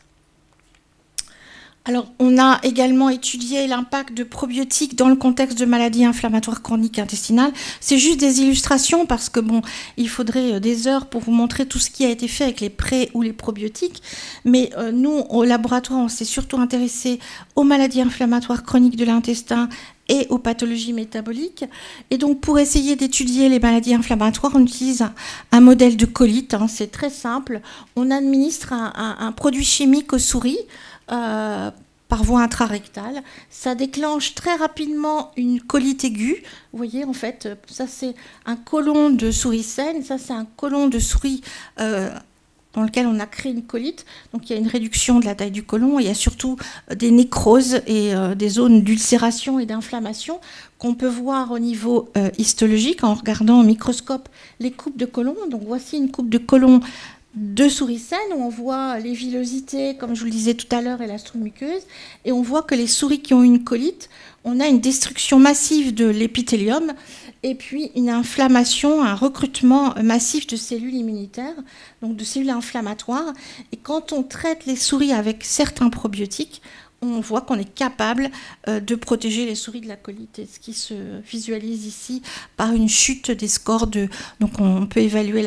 A: Alors, on a également étudié l'impact de probiotiques dans le contexte de maladies inflammatoires chroniques intestinales. C'est juste des illustrations parce que, bon, il faudrait des heures pour vous montrer tout ce qui a été fait avec les pré- ou les probiotiques. Mais nous, au laboratoire, on s'est surtout intéressé aux maladies inflammatoires chroniques de l'intestin et aux pathologies métaboliques. Et donc, pour essayer d'étudier les maladies inflammatoires, on utilise un modèle de colite. C'est très simple. On administre un produit chimique aux souris, par voie intrarectale. Ça déclenche très rapidement une colite aiguë. Vous voyez, en fait, ça c'est un côlon de souris saine, ça c'est un côlon de souris dans lequel on a créé une colite. Donc il y a une réduction de la taille du côlon, il y a surtout des nécroses et des zones d'ulcération et d'inflammation qu'on peut voir au niveau histologique en regardant au microscope les coupes de côlon. Donc voici une coupe de côlon de souris saines où on voit les villosités, comme je vous le disais tout à l'heure, et la structure muqueuse. Et on voit que les souris qui ont une colite, on a une destruction massive de l'épithélium et puis une inflammation, un recrutement massif de cellules immunitaires, donc de cellules inflammatoires. Et quand on traite les souris avec certains probiotiques, on voit qu'on est capable de protéger les souris de la colite, et ce qui se visualise ici par une chute des scores donc on peut évaluer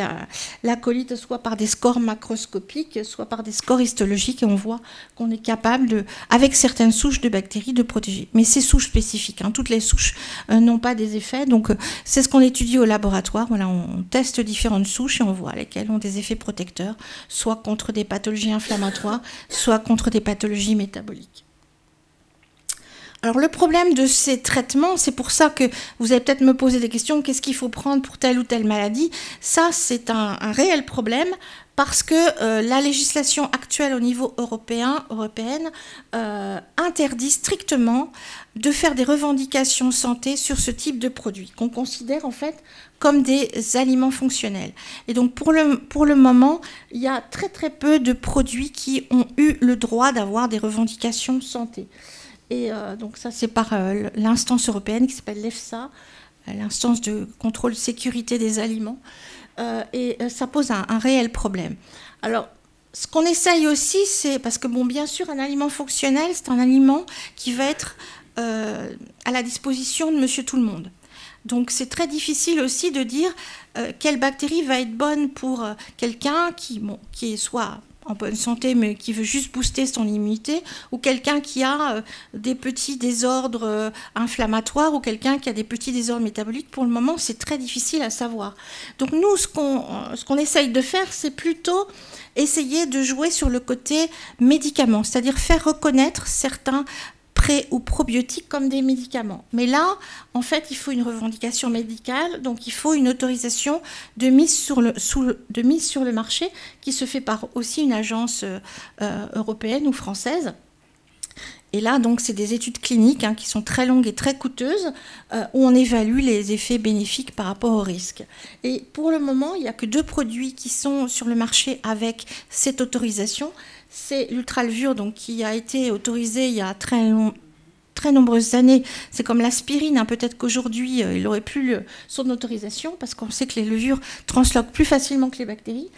A: la colite soit par des scores macroscopiques, soit par des scores histologiques, et on voit qu'on est capable, avec certaines souches de bactéries, de protéger. Mais ces souches spécifiques, toutes les souches n'ont pas des effets, donc c'est ce qu'on étudie au laboratoire. Voilà, on teste différentes souches et on voit lesquelles ont des effets protecteurs, soit contre des pathologies inflammatoires, soit contre des pathologies métaboliques. Alors le problème de ces traitements, c'est pour ça que vous allez peut-être me poser des questions, qu'est-ce qu'il faut prendre pour telle ou telle maladie? Ça, c'est un réel problème, parce que la législation actuelle au niveau européenne interdit strictement de faire des revendications santé sur ce type de produits, qu'on considère en fait comme des aliments fonctionnels. Et donc pour le moment, il y a très très peu de produits qui ont eu le droit d'avoir des revendications santé. Et donc ça, c'est par l'instance européenne qui s'appelle l'EFSA, l'instance de contrôle sécurité des aliments, et ça pose un réel problème. Alors, ce qu'on essaye aussi, c'est, parce que bon, bien sûr, un aliment fonctionnel, c'est un aliment qui va être à la disposition de monsieur tout le monde. Donc c'est très difficile aussi de dire quelle bactérie va être bonne pour quelqu'un qui est soit en bonne santé, mais qui veut juste booster son immunité, ou quelqu'un qui a des petits désordres inflammatoires, ou quelqu'un qui a des petits désordres métaboliques. Pour le moment, c'est très difficile à savoir. Donc nous, ce qu'on essaye de faire, c'est plutôt essayer de jouer sur le côté médicament, c'est-à-dire faire reconnaître certains pré- ou probiotiques comme des médicaments. Mais là, en fait, il faut une revendication médicale, donc il faut une autorisation de mise sur le marché qui se fait par aussi une agence européenne ou française. Et là, donc, c'est des études cliniques qui sont très longues et très coûteuses, où on évalue les effets bénéfiques par rapport au risque. Et pour le moment, il n'y a que 2 produits qui sont sur le marché avec cette autorisation. C'est l'Ultralvure, donc, qui a été autorisé il y a très nombreuses années. C'est comme l'aspirine, peut-être qu'aujourd'hui, il aurait plus son autorisation, parce qu'on sait que les levures transloquent plus facilement que les bactéries.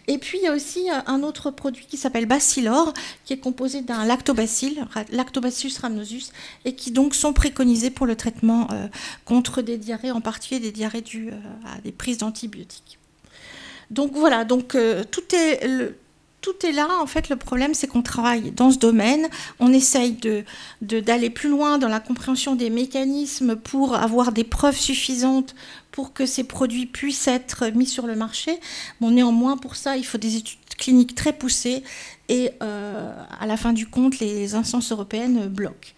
A: Et puis, il y a aussi un autre produit qui s'appelle Bacillor, qui est composé d'un lactobacille, Lactobacillus rhamnosus, et qui donc sont préconisés pour le traitement contre des diarrhées, en particulier des diarrhées dues à des prises d'antibiotiques. Donc voilà, donc tout est là. En fait, le problème, c'est qu'on travaille dans ce domaine. On essaye d'aller plus loin dans la compréhension des mécanismes pour avoir des preuves suffisantes pour que ces produits puissent être mis sur le marché. Bon, néanmoins, pour ça, il faut des études cliniques très poussées. Et à la fin du compte, les instances européennes bloquent.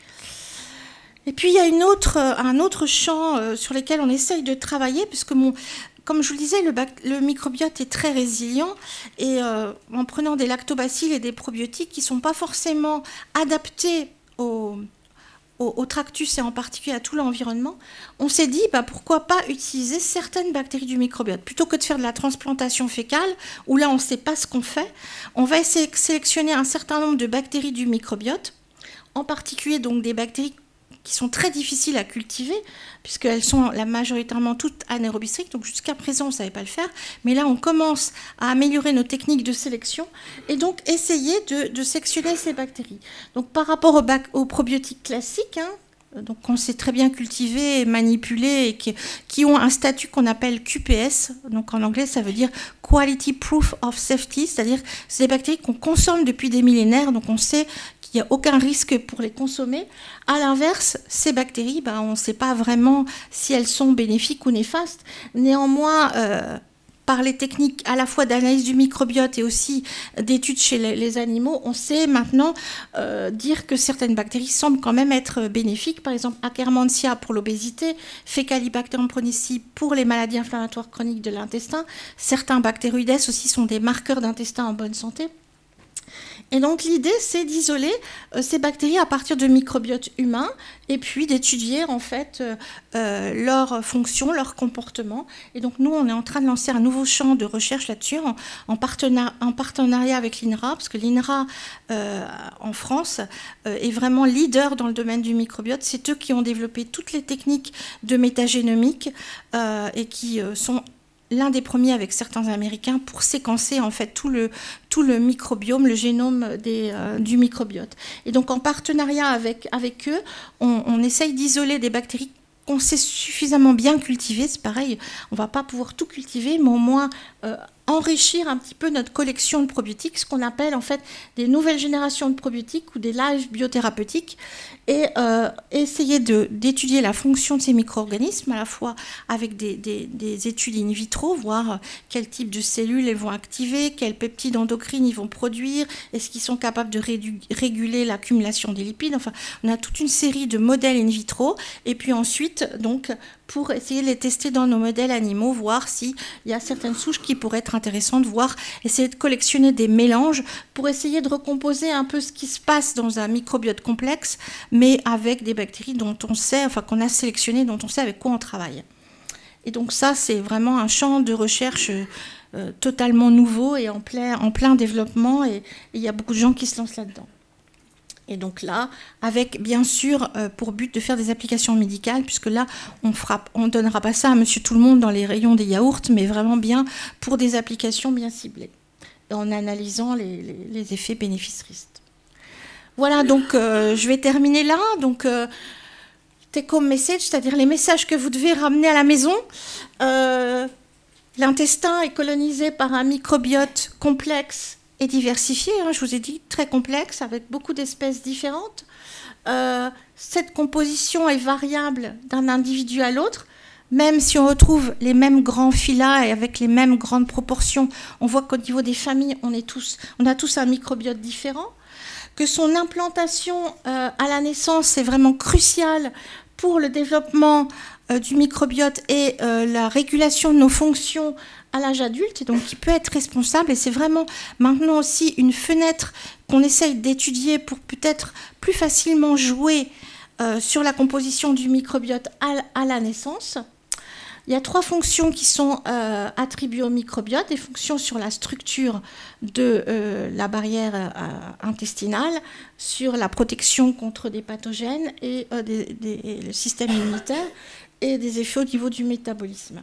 A: Et puis, il y a un autre champ sur lequel on essaye de travailler, puisque comme je vous le disais, le microbiote est très résilient, et en prenant des lactobacilles et des probiotiques qui ne sont pas forcément adaptés au tractus et en particulier à tout l'environnement, on s'est dit pourquoi pas utiliser certaines bactéries du microbiote. Plutôt que de faire de la transplantation fécale, où là on ne sait pas ce qu'on fait, on va essayer de sélectionner un certain nombre de bactéries du microbiote, en particulier donc des bactéries qui sont très difficiles à cultiver, puisqu'elles sont majoritairement toutes anaérobies strictes, donc jusqu'à présent on ne savait pas le faire, mais là on commence à améliorer nos techniques de sélection, et donc essayer de sélectionner ces bactéries. Donc par rapport aux probiotiques classiques, donc qu'on sait très bien cultiver et manipuler, et qui ont un statut qu'on appelle QPS, donc en anglais ça veut dire Quality Proof of Safety, c'est-à-dire c'est des bactéries qu'on consomme depuis des millénaires, donc on sait qu'il n'y a aucun risque pour les consommer. À l'inverse, ces bactéries, on ne sait pas vraiment si elles sont bénéfiques ou néfastes. Néanmoins, par les techniques à la fois d'analyse du microbiote et aussi d'études chez les animaux, on sait maintenant dire que certaines bactéries semblent quand même être bénéfiques. Par exemple, Akkermansia pour l'obésité, Faecalibacterium pronici pour les maladies inflammatoires chroniques de l'intestin. Certains bactéroïdes aussi sont des marqueurs d'intestin en bonne santé. Et donc l'idée, c'est d'isoler ces bactéries à partir de microbiotes humains, et puis d'étudier en fait leur fonction, leur comportement. Et donc nous, on est en train de lancer un nouveau champ de recherche là-dessus, en partenariat avec l'INRA, parce que l'INRA en France est vraiment leader dans le domaine du microbiote. C'est eux qui ont développé toutes les techniques de métagénomique et qui sont l'un des premiers avec certains Américains pour séquencer en fait tout le microbiome, le génome du microbiote. Et donc en partenariat avec eux, on essaye d'isoler des bactéries qu'on sait suffisamment bien cultiver. C'est pareil, on ne va pas pouvoir tout cultiver, mais au moins enrichir un petit peu notre collection de probiotiques, ce qu'on appelle en fait des nouvelles générations de probiotiques ou des lives biothérapeutiques, et essayer d'étudier la fonction de ces micro-organismes, à la fois avec des études in vitro, voir quel type de cellules ils vont activer, quels peptides endocrines ils vont produire, est-ce qu'ils sont capables de réguler l'accumulation des lipides. Enfin, on a toute une série de modèles in vitro, et puis ensuite, donc, pour essayer de les tester dans nos modèles animaux, voir s'il y a certaines souches qui pourraient être intéressantes, voir, essayer de collectionner des mélanges pour essayer de recomposer un peu ce qui se passe dans un microbiote complexe, mais avec des bactéries dont on sait, enfin qu'on a sélectionnées, dont on sait avec quoi on travaille. Et donc ça, c'est vraiment un champ de recherche totalement nouveau et en plein développement, et il y a beaucoup de gens qui se lancent là-dedans. Et donc là, avec bien sûr pour but de faire des applications médicales, puisque là, on ne donnera pas ça à monsieur tout le monde dans les rayons des yaourts, mais vraiment bien pour des applications bien ciblées, en analysant les effets bénéfices-risques. Voilà, donc je vais terminer là. Donc, take-home message, c'est-à-dire les messages que vous devez ramener à la maison. L'intestin est colonisé par un microbiote complexe et diversifié, hein, je vous ai dit, très complexe, avec beaucoup d'espèces différentes. Cette composition est variable d'un individu à l'autre. Même si on retrouve les mêmes grands phyla et avec les mêmes grandes proportions, on voit qu'au niveau des familles, on a tous un microbiote différent. Que son implantation à la naissance est vraiment cruciale pour le développement du microbiote et la régulation de nos fonctions à l'âge adulte, et donc qui peut être responsable. Et c'est vraiment maintenant aussi une fenêtre qu'on essaye d'étudier pour peut-être plus facilement jouer sur la composition du microbiote à la naissance. Il y a 3 fonctions qui sont attribuées au microbiote, des fonctions sur la structure de la barrière intestinale, sur la protection contre des pathogènes et le système immunitaire, et des effets au niveau du métabolisme.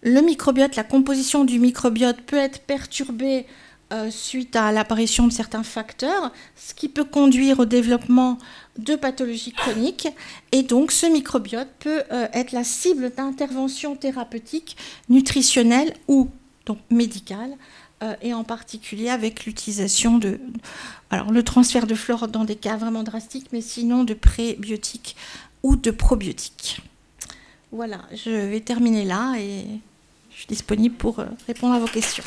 A: Le microbiote, la composition du microbiote peut être perturbée suite à l'apparition de certains facteurs, ce qui peut conduire au développement de pathologies chroniques. Et donc, ce microbiote peut être la cible d'interventions thérapeutiques, nutritionnelles ou donc médicales, et en particulier avec l'utilisation alors le transfert de fluor dans des cas vraiment drastiques, mais sinon de prébiotiques ou de probiotiques. Voilà, je vais terminer là et je suis disponible pour répondre à vos questions.